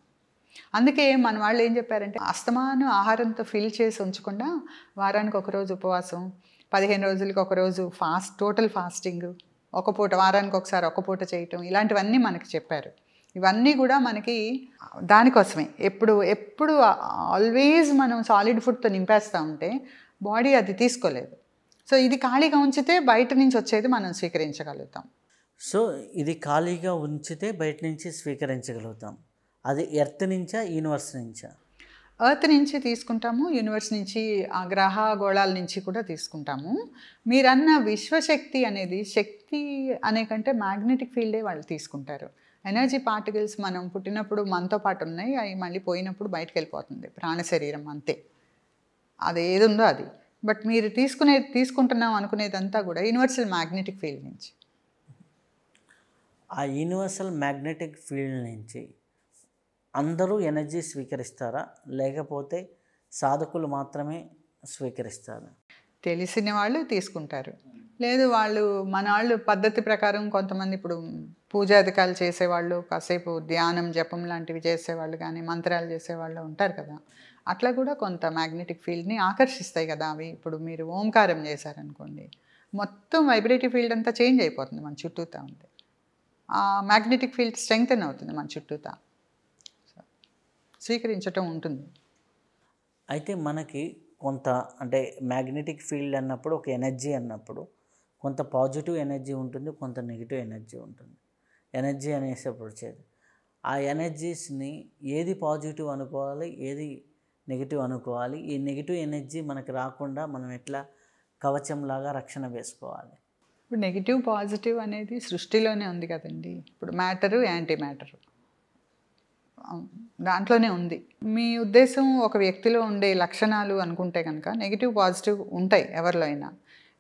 అందుకే మన వాళ్ళు ఏం చెప్పారంటే అస్తమానం ఆహారంతో ఫిల్ చేసి ఉంచకుండా వారానికి ఒకరోజు ఉపవాసం, 15 రోజులకి ఒకరోజు టోటల్ ఫాస్టింగ్, ఒక పూట వారానికి ఒకసారి ఒక పూట చేయటం, ఇలాంటివన్నీ మనకి చెప్పారు. ఇవన్నీ కూడా మనకి దానికోసమే. ఎప్పుడు ఆల్వేజ్ మనం సాలిడ్ ఫుడ్తో నింపేస్తూ ఉంటే బాడీ అది తీసుకోలేదు. సో ఇది ఖాళీగా ఉంచితే బయట నుంచి వచ్చేది మనం స్వీకరించగలుగుతాం. సో ఇది ఖాళీగా ఉంచితే బయట నుంచి స్వీకరించగలుగుతాం. అది ఎర్త్ నుంచా యూనివర్స్ నుంచా? ఎర్త్ నుంచి తీసుకుంటాము, యూనివర్స్ నుంచి, ఆ గ్రహ గోళాల నుంచి కూడా తీసుకుంటాము. మీరన్న విశ్వశక్తి అనేది శక్తి అనే కంటే మ్యాగ్నెటిక్ ఫీల్డే వాళ్ళు తీసుకుంటారు. ఎనర్జీ పార్టికల్స్ మనం పుట్టినప్పుడు మనతో పాటు ఉన్నాయి, అవి మళ్ళీ పోయినప్పుడు బయటకు వెళ్ళిపోతుంది ప్రాణ శరీరం, అంతే. అది ఏది ఉందో అది. బట్ మీరు తీసుకుంటున్నాం అనుకునేదంతా కూడా యూనివర్సల్ మ్యాగ్నెటిక్ ఫీల్డ్ నుంచి. ఆ యూనివర్సల్ మ్యాగ్నెటిక్ ఫీల్డ్ నుంచి అందరూ ఎనర్జీ స్వీకరిస్తారా లేకపోతే సాధకులు మాత్రమే స్వీకరిస్తారా? తెలిసిన వాళ్ళు తీసుకుంటారు, లేదు మన వాళ్ళు పద్ధతి ప్రకారం కొంతమంది ఇప్పుడు పూజాధికాలు చేసేవాళ్ళు, కాసేపు ధ్యానం జపం లాంటివి చేసేవాళ్ళు కానీ మంత్రాలు చేసేవాళ్ళు ఉంటారు కదా, అట్లా కూడా కొంత మ్యాగ్నెటిక్ ఫీల్డ్ని ఆకర్షిస్తాయి కదా అవి. ఇప్పుడు మీరు ఓంకారం చేశారనుకోండి, మొత్తం వైబ్రేటివ్ ఫీల్డ్ అంతా చేంజ్ అయిపోతుంది మన చుట్టూతా ఉంది. ఆ మ్యాగ్నెటిక్ ఫీల్డ్ స్ట్రెంగ్తెన్ అవుతుంది మన చుట్టూతా, స్వీకరించటం ఉంటుంది. అయితే మనకి కొంత అంటే మ్యాగ్నెటిక్ ఫీల్డ్ అన్నప్పుడు ఒక ఎనర్జీ అన్నప్పుడు కొంత పాజిటివ్ ఎనర్జీ ఉంటుంది, కొంత నెగిటివ్ ఎనర్జీ ఉంటుంది. ఎనర్జీ అనేసేప్పుడు వచ్చేది ఆ ఎనర్జీస్ని ఏది పాజిటివ్ అనుకోవాలి, ఏది నెగిటివ్ అనుకోవాలి, ఈ నెగిటివ్ ఎనర్జీ మనకు రాకుండా మనం ఎట్లా కవచంలాగా రక్షణ వేసుకోవాలి? ఇప్పుడు నెగిటివ్ పాజిటివ్ అనేది సృష్టిలోనే ఉంది కదండి. ఇప్పుడు మ్యాటరు యాంటీ మ్యాటరు దాంట్లోనే ఉంది. మీ ఉద్దేశం ఒక వ్యక్తిలో ఉండే లక్షణాలు అనుకుంటే కనుక నెగిటివ్ పాజిటివ్ ఉంటాయి ఎవరిలో అయినా.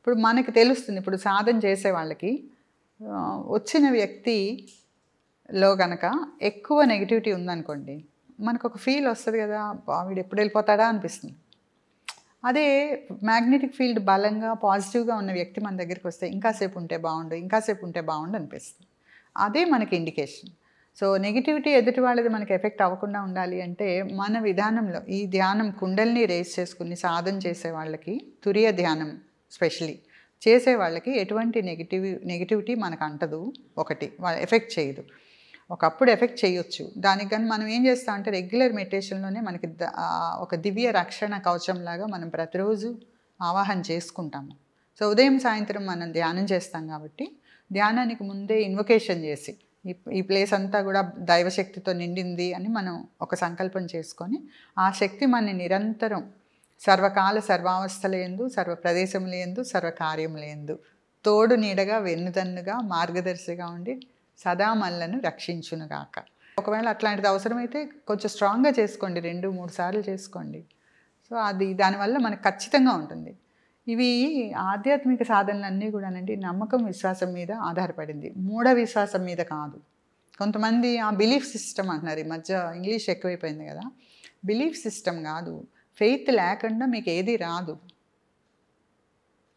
ఇప్పుడు మనకి తెలుస్తుంది, ఇప్పుడు సాధన చేసే వాళ్ళకి వచ్చిన వ్యక్తిలో కనుక ఎక్కువ నెగిటివిటీ ఉందనుకోండి, మనకు ఒక ఫీల్ వస్తుంది కదా, వీడు ఎప్పుడు వెళ్ళిపోతాడా అనిపిస్తుంది. అదే మ్యాగ్నెటిక్ ఫీల్డ్ బలంగా పాజిటివ్గా ఉన్న వ్యక్తి మన దగ్గరికి వస్తే ఇంకాసేపు ఉంటే బాగుండు అనిపిస్తుంది. అదే మనకి ఇండికేషన్. సో నెగిటివిటీ ఎదుటి వాళ్ళది మనకి ఎఫెక్ట్ అవ్వకుండా ఉండాలి అంటే మన విధానంలో ఈ ధ్యానం కుండల్ని రేస్ చేసుకుని సాధన చేసే వాళ్ళకి, తురియ ధ్యానం స్పెషలీ చేసే వాళ్ళకి ఎటువంటి నెగిటివిటీ మనకు అంటదు. ఒకటి వాళ్ళ ఎఫెక్ట్ చేయదు. ఒకప్పుడు ఎఫెక్ట్ చేయొచ్చు. దానికి కానీ మనం ఏం చేస్తాం అంటే రెగ్యులర్ మెడిటేషన్లోనే మనకి ఒక దివ్య రక్షణ కవచంలాగా మనం ప్రతిరోజు ఆవాహన చేసుకుంటాము. సో ఉదయం సాయంత్రం మనం ధ్యానం చేస్తాం కాబట్టి ధ్యానానికి ముందే ఇన్వొకేషన్ చేసి ఈ ప్లేస్ అంతా కూడా దైవశక్తితో నిండింది అని మనం ఒక సంకల్పం చేసుకొని ఆ శక్తి మన నిరంతరం సర్వకాల సర్వావస్థలయందు, సర్వ ప్రదేశములందు, సర్వకార్యములందు తోడు నీడగా, వెన్నుదన్నుగా, మార్గదర్శిగా ఉండి సదా మనలను రక్షించునుగాక. ఒకవేళ అట్లాంటిది అవసరమైతే కొంచెం స్ట్రాంగ్గా చేసుకోండి, 2-3 సార్లు చేసుకోండి. సో అది దానివల్ల మనకు ఖచ్చితంగా ఉంటుంది. ఇవి ఆధ్యాత్మిక సాధనలన్నీ కూడానండి నమ్మకం, విశ్వాసం మీద ఆధారపడింది, మూఢ విశ్వాసం మీద కాదు. కొంతమంది ఆ బిలీఫ్ సిస్టమ్ అంటున్నారు, ఈ మధ్య ఇంగ్లీష్ ఎక్కువైపోయింది కదా. బిలీఫ్ సిస్టమ్ కాదు, ఫెయిత్ లేకుండా మీకు ఏది రాదు.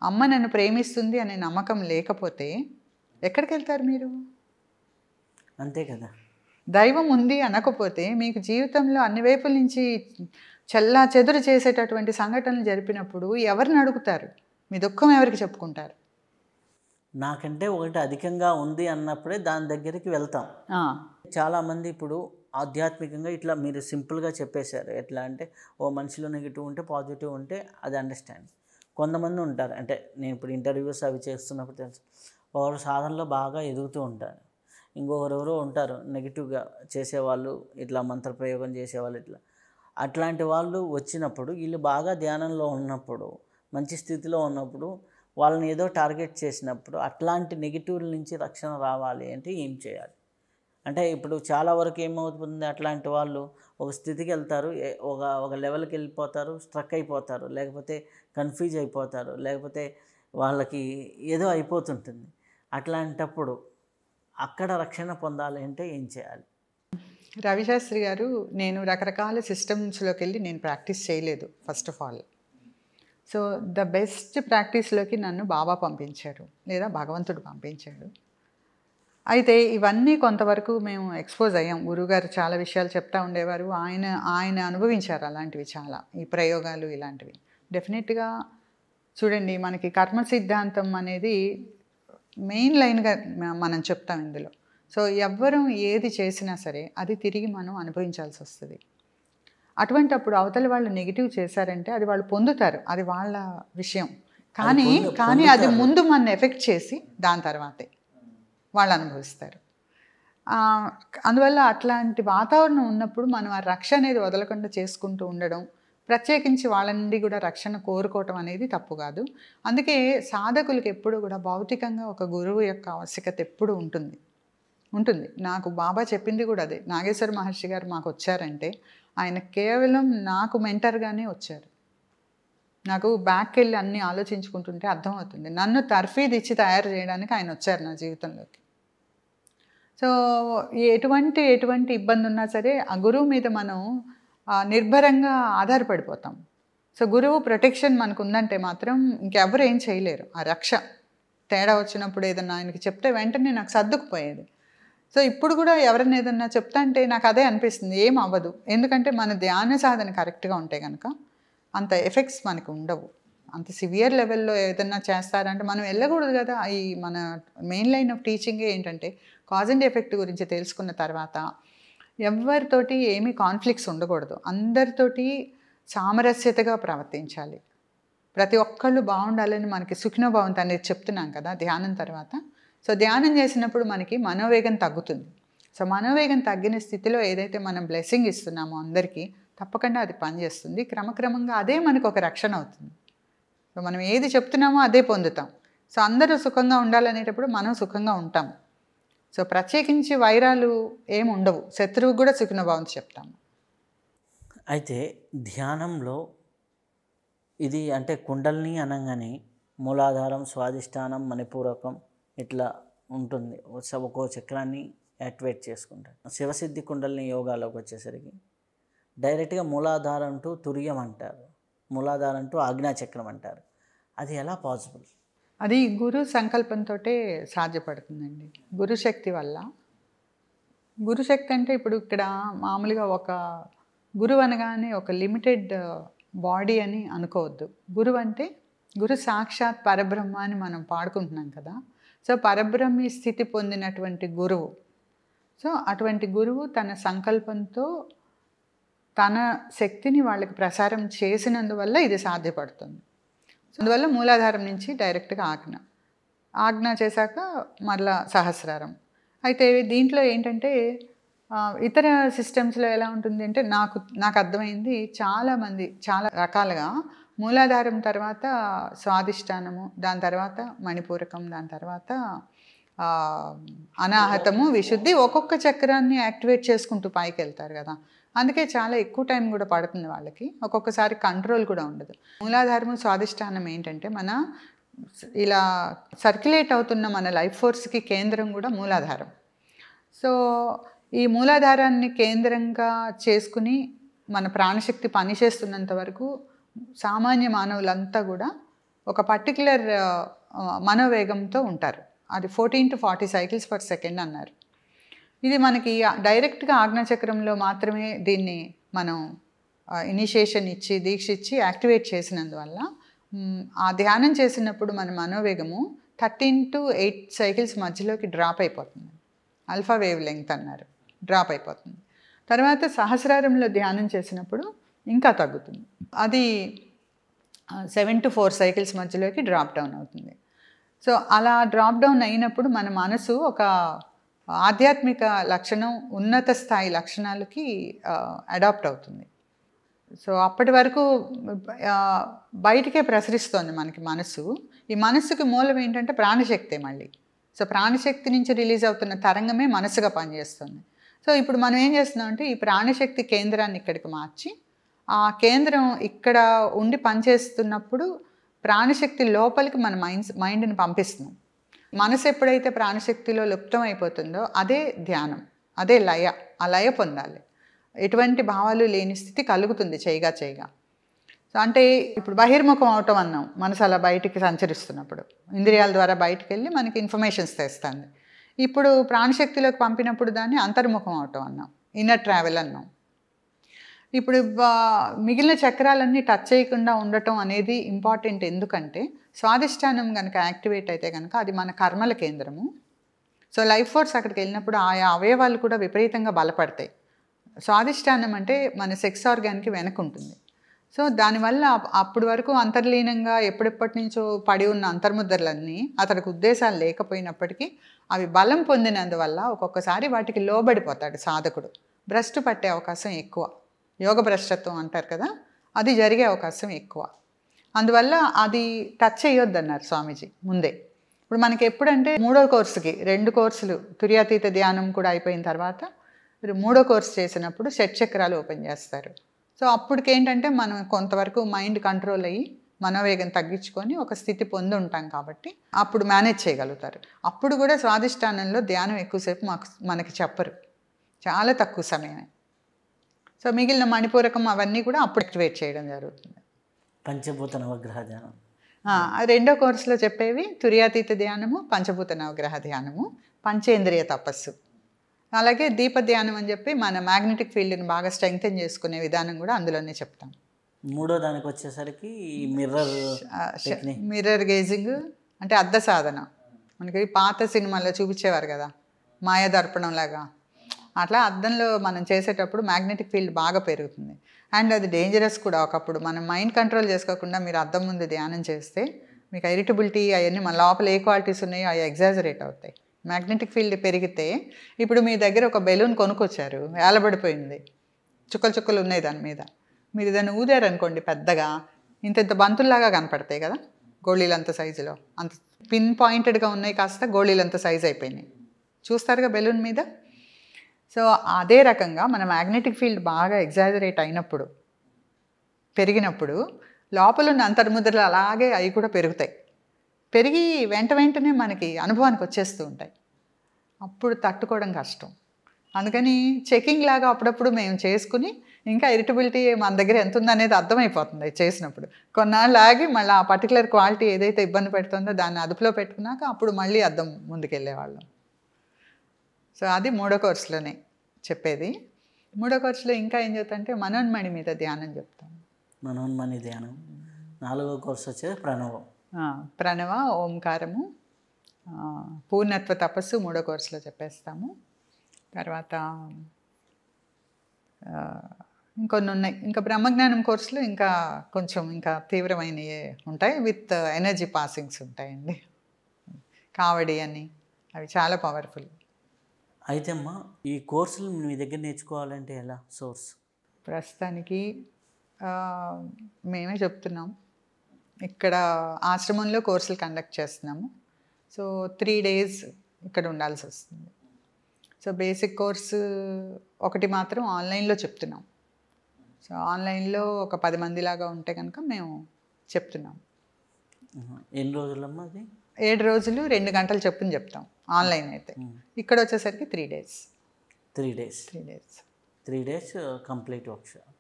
అమ్మ నన్ను ప్రేమిస్తుంది అనే నమ్మకం లేకపోతే ఎక్కడికి వెళ్తారు మీరు? అంతే కదా. దైవం ఉంది అనకపోతే మీకు జీవితంలో అన్ని వైపుల నుంచి చెల్లా చెదురు చేసేటటువంటి సంఘటనలు జరిపినప్పుడు ఎవరిని అడుగుతారు? మీ దుఃఖం ఎవరికి చెప్పుకుంటారు? నాకంటే ఒకటి అధికంగా ఉంది అన్నప్పుడే దాని దగ్గరికి వెళ్తాం. చాలామంది ఇప్పుడు ఆధ్యాత్మికంగా ఇట్లా మీరు సింపుల్గా చెప్పేశారు. ఎట్లా అంటే ఓ మనిషిలో నెగిటివ్ ఉంటే పాజిటివ్ ఉంటే అది అండర్స్టాండ్. కొంతమంది ఉంటారు, అంటే నేను ఇప్పుడు ఇంటర్వ్యూస్ అవి చేస్తున్నప్పుడు తెలుసు, ఒకరు సాధనలో బాగా ఎదుగుతూ ఉంటారు, ఇంకొకరెవరో ఉంటారు నెగిటివ్గా చేసేవాళ్ళు, ఇట్లా మంత్రప్రయోగం చేసేవాళ్ళు. ఇట్లా అట్లాంటి వాళ్ళు వచ్చినప్పుడు వీళ్ళు బాగా ధ్యానంలో ఉన్నప్పుడు, మంచి స్థితిలో ఉన్నప్పుడు వాళ్ళని ఏదో టార్గెట్ చేసినప్పుడు అట్లాంటి నెగిటివ్ల నుంచి రక్షణ రావాలి అంటే ఏం చేయాలి? అంటే ఇప్పుడు చాలా వరకు ఏమవుతుంది, అట్లాంటి వాళ్ళు ఒక స్థితికి వెళ్తారు, ఒక లెవెల్కి వెళ్ళిపోతారు, స్ట్రక్ అయిపోతారు, లేకపోతే కన్ఫ్యూజ్ అయిపోతారు, లేకపోతే వాళ్ళకి ఏదో అయిపోతుంటుంది. అట్లాంటప్పుడు అక్కడ రక్షణ పొందాలి అంటే ఏం చేయాలి? రవిశాస్త్రి గారు, నేను రకరకాల సిస్టమ్స్లోకి వెళ్ళి నేను ప్రాక్టీస్ చేయలేదు first of all. So the best ప్రాక్టీస్లోకి నన్ను బాబా పంపించారు, లేదా భగవంతుడు పంపించాడు. అయితే ఇవన్నీ కొంతవరకు మేము ఎక్స్పోజ్ అయ్యాం. గురువుగారు చాలా విషయాలు చెప్తూ ఉండేవారు, ఆయన అనుభవించారు అలాంటివి చాలా, ఈ ప్రయోగాలు ఇలాంటివి. డెఫినెట్గా చూడండి, మనకి కర్మ సిద్ధాంతం అనేది మెయిన్ లైన్గా మనం చెప్తాం ఇందులో. సో ఎవ్వరూ ఏది చేసినా సరే అది తిరిగి మనం అనుభవించాల్సి వస్తుంది. అటువంటప్పుడు అవతల వాళ్ళు నెగిటివ్ చేశారంటే అది వాళ్ళు పొందుతారు, అది వాళ్ళ విషయం. కానీ అది ముందు మన ఎఫెక్ట్ చేసి దాని తర్వాతే వాళ్ళు అనుభవిస్తారు. అందువల్ల అట్లాంటి వాతావరణం ఉన్నప్పుడు మనం ఆ రక్ష అనేది వదలకుండా చేసుకుంటూ ఉండడం, ప్రత్యేకించి వాళ్ళ నుండి కూడా రక్షణ కోరుకోవటం అనేది తప్పు కాదు. అందుకే సాధకులకి ఎప్పుడు కూడా భౌతికంగా ఒక గురువు యొక్క ఆవశ్యకత ఎప్పుడు ఉంటుంది. నాకు బాబా చెప్పింది కూడా అదే. నాగేశ్వర మహర్షి గారు మాకు వచ్చారంటే ఆయన కేవలం నాకు మెంటర్గానే వచ్చారు. నాకు బ్యాక్కి వెళ్ళి అన్నీ ఆలోచించుకుంటుంటే అర్థమవుతుంది, నన్ను తర్ఫీదు ఇచ్చి తయారు చేయడానికి ఆయన వచ్చారు నా జీవితంలోకి. సో ఎటువంటి ఇబ్బంది ఉన్నా సరే ఆ గురువు మీద మనం నిర్భరంగా ఆధారపడిపోతాం. సో గురువు ప్రొటెక్షన్ మనకు ఉందంటే మాత్రం ఇంకెవరు ఏం చేయలేరు. ఆ రక్ష తేడా వచ్చినప్పుడు ఏదన్నా ఆయనకి చెప్తే వెంటనే నాకు సర్దుకుపోయేది. సో ఇప్పుడు కూడా ఎవరైనా ఏదన్నా చెప్తా అంటే నాకు అదే అనిపిస్తుంది, ఏం అవ్వదు. ఎందుకంటే మన ధ్యాన సాధన కరెక్ట్గా ఉంటే కనుక అంత ఎఫెక్ట్స్ మనకు ఉండవు. అంత సివియర్ లెవెల్లో ఏదన్నా చేస్తారంటే మనం వెళ్ళకూడదు కదా. ఈ మన మెయిన్ లైన్ ఆఫ్ టీచింగే ఏంటంటే కాజ్ అండ్ ఎఫెక్ట్ గురించి తెలుసుకున్న తర్వాత ఎవరితోటి ఏమీ కాన్ఫ్లిక్ట్స్ ఉండకూడదు, అందరితోటి సామరస్యతగా ప్రవర్తించాలి. ప్రతి ఒక్కళ్ళు బాగుండాలని మనకి సుఖినోభవంతి అనేది చెప్తున్నాం కదా ధ్యానం తర్వాత. సో ధ్యానం చేసినప్పుడు మనకి మనోవేగం తగ్గుతుంది. సో మనోవేగం తగ్గిన స్థితిలో ఏదైతే మనం బ్లెస్సింగ్ ఇస్తున్నామో అందరికీ, తప్పకుండా అది పనిచేస్తుంది. క్రమక్రమంగా అదే మనకు ఒక రక్షణ అవుతుంది. సో మనం ఏది చెప్తున్నామో అదే పొందుతాం. సో అందరూ సుఖంగా ఉండాలనేటప్పుడు మనం సుఖంగా ఉంటాం. సో ప్రత్యేకించి వైరాలు ఏమి ఉండవు, శత్రువుకు కూడా సుఖినోభవంతి చెప్తాము. అయితే ధ్యానంలో ఇది అంటే కుండల్ని అనగానే మూలాధారం, స్వాధిష్టానం, మణిపూరకం ఇట్లా ఉంటుంది. ఒక్కో చక్రాన్ని యాక్టివేట్ చేసుకుంటారు. శివసిద్ధి కుండలిని యోగాలోకి వచ్చేసరికి డైరెక్ట్గా మూలాధారం టు తుర్యం అంటారు, మూలాధారం టు ఆజ్ఞాచక్రం అంటారు. అది ఎలా పాసిబుల్? అది గురు సంకల్పంతో సాధ్యపడుతుందండి. గురుశక్తి వల్ల. గురుశక్తి అంటే ఇప్పుడు ఇక్కడ మామూలుగా ఒక గురువు అనగానే ఒక లిమిటెడ్ బాడీ అని అనుకోవద్దు. గురువు అంటే గురు సాక్షాత్ పరబ్రహ్మ అని మనం పాడుకుంటున్నాం కదా. సో పరబ్రహ్మ స్థితి పొందినటువంటి గురువు. సో అటువంటి గురువు తన సంకల్పంతో తన శక్తిని వాళ్ళకి ప్రసారం చేసినందువల్ల ఇది సాధ్యపడుతుంది. అందువల్ల మూలాధారం నుంచి డైరెక్ట్గా ఆజ్ఞ చేశాక మరలా సహస్రారం. అయితే దీంట్లో ఏంటంటే ఇతర సిస్టమ్స్లో ఎలా ఉంటుంది అంటే నాకు అర్థమైంది, చాలామంది చాలా రకాలుగా మూలాధారం తర్వాత స్వాధిష్టానము, దాని తర్వాత మణిపూరకం, దాని తర్వాత అనాహతము, విశుద్ధి, ఒక్కొక్క చక్రాన్ని యాక్టివేట్ చేసుకుంటూ పైకి వెళ్తారు కదా. అందుకే చాలా ఎక్కువ టైం కూడా పడుతుంది వాళ్ళకి. ఒక్కొక్కసారి కంట్రోల్ కూడా ఉండదు. మూలాధారము, స్వాధిష్టానం ఏంటంటే మన ఇలా సర్క్యులేట్ అవుతున్న మన లైఫ్ ఫోర్స్కి కేంద్రం కూడా మూలాధారం. సో ఈ మూలాధారాన్ని కేంద్రంగా చేసుకుని మన ప్రాణశక్తి పనిచేస్తున్నంత వరకు సామాన్య మానవులంతా కూడా ఒక పర్టికులర్ మనోవేగంతో ఉంటారు. అది 14 to 40 cycles per second అన్నారు. ఇది మనకి డైరెక్ట్గా ఆజ్ఞాచక్రంలో మాత్రమే దీన్ని మనం ఇనిషియేషన్ ఇచ్చి దీక్ష ఇచ్చి యాక్టివేట్ చేసినందువల్ల ఆ ధ్యానం చేసినప్పుడు మన మనోవేగము 13 to 8 cycles మధ్యలోకి డ్రాప్ అయిపోతుంది. ఆల్ఫా వేవ్ లెంగ్త్ అన్నారు, డ్రాప్ అయిపోతుంది. తర్వాత సహస్రారంలో ధ్యానం చేసినప్పుడు ఇంకా తగ్గుతుంది. అది 7 to 4 cycles మధ్యలోకి డ్రాప్ డౌన్ అవుతుంది. సో అలా డ్రాప్ డౌన్ అయినప్పుడు మన మనసు ఒక ఆధ్యాత్మిక లక్షణం, ఉన్నత స్థాయి లక్షణాలకి అడాప్ట్ అవుతుంది. సో అప్పటి వరకు బయటికే ప్రసరిస్తోంది మనకి మనసు. ఈ మనస్సుకి మూలం ఏంటంటే ప్రాణశక్తే మళ్ళీ. సో ప్రాణశక్తి నుంచి రిలీజ్ అవుతున్న తరంగమే మనసుగా పనిచేస్తుంది. సో ఇప్పుడు మనం ఏం చేస్తున్నాం అంటే ఈ ప్రాణశక్తి కేంద్రాన్ని ఇక్కడికి మార్చి ఆ కేంద్రం ఇక్కడ ఉండి పనిచేస్తున్నప్పుడు ప్రాణశక్తి లోపలికి మన మైండ్ని పంపిస్తున్నాం. మనసు ఎప్పుడైతే ప్రాణశక్తిలో లుప్తం అయిపోతుందో అదే ధ్యానం, అదే లయ. ఆ లయ పొందాలి. ఎటువంటి భావాలు లేని స్థితి కలుగుతుంది చేయగా. సో అంటే ఇప్పుడు బహిర్ముఖం అవటం అన్నాం, మనసు అలా బయటికి సంచరిస్తున్నప్పుడు ఇంద్రియాల ద్వారా బయటికి వెళ్ళి మనకి ఇన్ఫర్మేషన్స్ తెస్తుంది. ఇప్పుడు ప్రాణశక్తిలోకి పంపినప్పుడు దాన్ని అంతర్ముఖం అవటం అన్నాం, ఇన్నర్ ట్రావెల్ అన్నాం. ఇప్పుడు మిగిలిన చక్రాలన్నీ టచ్ చేయకుండా ఉండటం అనేది ఇంపార్టెంట్. ఎందుకంటే స్వాధిష్టానం కనుక యాక్టివేట్ అయితే కనుక అది మన కర్మల కేంద్రము. సో లైఫ్ ఫోర్స్ అక్కడికి వెళ్ళినప్పుడు ఆయా అవయవాలు కూడా విపరీతంగా బలపడతాయి. స్వాధిష్టానం అంటే మన సెక్స్ ఆర్గాన్కి వెనక ఉంటుంది. సో దానివల్ల అప్పటి వరకు అంతర్లీనంగా ఎప్పటి నుంచో పడి ఉన్న అంతర్ముద్రలన్నీ అతడికి ఉద్దేశాలు లేకపోయినప్పటికీ అవి బలం పొందినందువల్ల ఒక్కొక్కసారి వాటికి లోబడిపోతాడు సాధకుడు. భ్రష్టు పట్టే అవకాశం ఎక్కువ. యోగ భ్రష్టత్వం అంటారు కదా, అది జరిగే అవకాశం ఎక్కువ. అందువల్ల అది టచ్ చేయొద్దు అన్నారు స్వామీజీ ముందే. ఇప్పుడు మనకి ఎప్పుడంటే 3వ కోర్సుకి 2 కోర్సులు తుర్యాతీత ధ్యానం కూడా అయిపోయిన తర్వాత 3వ కోర్సు చేసినప్పుడు షట్చక్రాలు ఓపెన్ చేస్తారు. సో అప్పటికేంటంటే మనం కొంతవరకు మైండ్ కంట్రోల్ అయ్యి మనోవేగం తగ్గించుకొని ఒక స్థితి పొంది ఉంటాం కాబట్టి అప్పుడు మేనేజ్ చేయగలుగుతారు. అప్పుడు కూడా స్వాధిష్టానంలో ధ్యానం ఎక్కువసేపు మనకి చెప్పరు, చాలా తక్కువ సమయమే. సో మిగిలిన మణిపూరకం అవన్నీ కూడా అప్పుడు యాక్టివేట్ చేయడం జరుగుతుంది. పంచభూత నవగ్రహ ధ్యానం 2వ కోర్సులో చెప్పేవి తుర్యాతీత ధ్యానము, పంచభూత నవగ్రహ ధ్యానము, పంచేంద్రియ తపస్సు. అలాగే దీప ధ్యానం అని చెప్పి మన మ్యాగ్నెటిక్ ఫీల్డ్ని బాగా స్ట్రెంగ్తెన్ చేసుకునే విధానం కూడా అందులోనే చెప్తాం. 3వ దానికి వచ్చేసరికి మిర్రర్ గేజింగ్ అంటే అద్దె సాధన. మనకి పాత సినిమాల్లో చూపించేవారు కదా, మాయాదర్పణం లాగా. అట్లా అద్దంలో మనం చేసేటప్పుడు మ్యాగ్నెటిక్ ఫీల్డ్ బాగా పెరుగుతుంది. అండ్ అది డేంజరస్ కూడా. ఒకప్పుడు మనం మైండ్ కంట్రోల్ చేసుకోకుండా మీరు అద్దం ముందు ధ్యానం చేస్తే మీకు ఇరిటబిలిటీ అవన్నీ మన లోపల ఏ క్వాలిటీస్ ఉన్నాయో అవి ఎగ్జాజరేట్ అవుతాయి. మ్యాగ్నెటిక్ ఫీల్డ్ పెరిగితే ఇప్పుడు మీ దగ్గర ఒక బెలూన్ కొనుక్కొచ్చారు, వేలబడిపోయింది, చుక్కలు చుక్కలు ఉన్నాయి దాని మీద. మీరు దాన్ని ఊదారనుకోండి పెద్దగా ఇంత బంతుల్లాగా కనపడతాయి కదా, గోళీలంత సైజులో. అంత పిన్ పాయింటెడ్గా ఉన్నాయి, కాస్త గోళీలంత సైజు అయిపోయినాయి. చూస్తారుగా బెలూన్ మీద. సో అదే రకంగా మన మ్యాగ్నెటిక్ ఫీల్డ్ బాగా ఎగ్జాజరేట్ అయినప్పుడు, పెరిగినప్పుడు లోపల ఉన్న అంతర్ముద్రలు అలాగే అవి కూడా పెరుగుతాయి. పెరిగి వెంటనే మనకి అనుభవానికి వచ్చేస్తూ ఉంటాయి. అప్పుడు తట్టుకోవడం కష్టం. అందుకని చెకింగ్ లాగా అప్పుడప్పుడు మేము చేసుకుని ఇంకా ఇరిటబిలిటీ మన దగ్గర ఎంత ఉందనేది అర్థమైపోతుంది చేసినప్పుడు. కొన్నాళ్ళు ఆగి మళ్ళీ ఆ పర్టికులర్ క్వాలిటీ ఏదైతే ఇబ్బంది పెడుతుందో దాన్ని అదుపులో పెట్టుకున్నాక అప్పుడు మళ్ళీ అర్థం ముందుకెళ్ళేవాళ్ళం. సో అది 3వ కోర్సులోనే చెప్పేది. 3వ కోర్సులో ఇంకా ఏం చెప్తాంటే మనోన్మణి మీద ధ్యానం చెప్తాను. మనోన్మణి ధ్యానం. 4వ కోర్సు వచ్చేది ప్రణవం. ప్రణవ, ఓంకారము, పూర్ణత్వ తపస్సు 3వ కోర్సులో చెప్పేస్తాము. తర్వాత ఇంకొన్ని ఉన్నాయి. ఇంకా బ్రహ్మజ్ఞానం కోర్సులో ఇంకా కొంచెం ఇంకా తీవ్రమైనవి ఉంటాయి, విత్ ఎనర్జీ పాసింగ్స్ ఉంటాయండి. కావడి అని అవి చాలా పవర్ఫుల్. అయితే అమ్మా ఈ కోర్సులు మీ దగ్గర నేర్చుకోవాలంటే ఎలా సోర్స్? ప్రస్తుతానికి మేమే చెప్తున్నాం. ఇక్కడ ఆశ్రమంలో కోర్సులు కండక్ట్ చేస్తున్నాము. సో 3 days ఇక్కడ ఉండాల్సి వస్తుంది. సో బేసిక్ కోర్సు ఒకటి మాత్రం ఆన్లైన్లో చెప్తున్నాం. సో ఆన్లైన్లో ఒక 10 మందిలాగా ఉంటే కనుక మేము చెప్తున్నాం. ఎన్ని రోజులమ్మా అది? 7 రోజులు 2 గంటలు చెప్పుని చెప్తాం ఆన్లైన్ అయితే. ఇక్కడ వచ్చేసరికి 3 days. 3 days. 3 days complete workshop.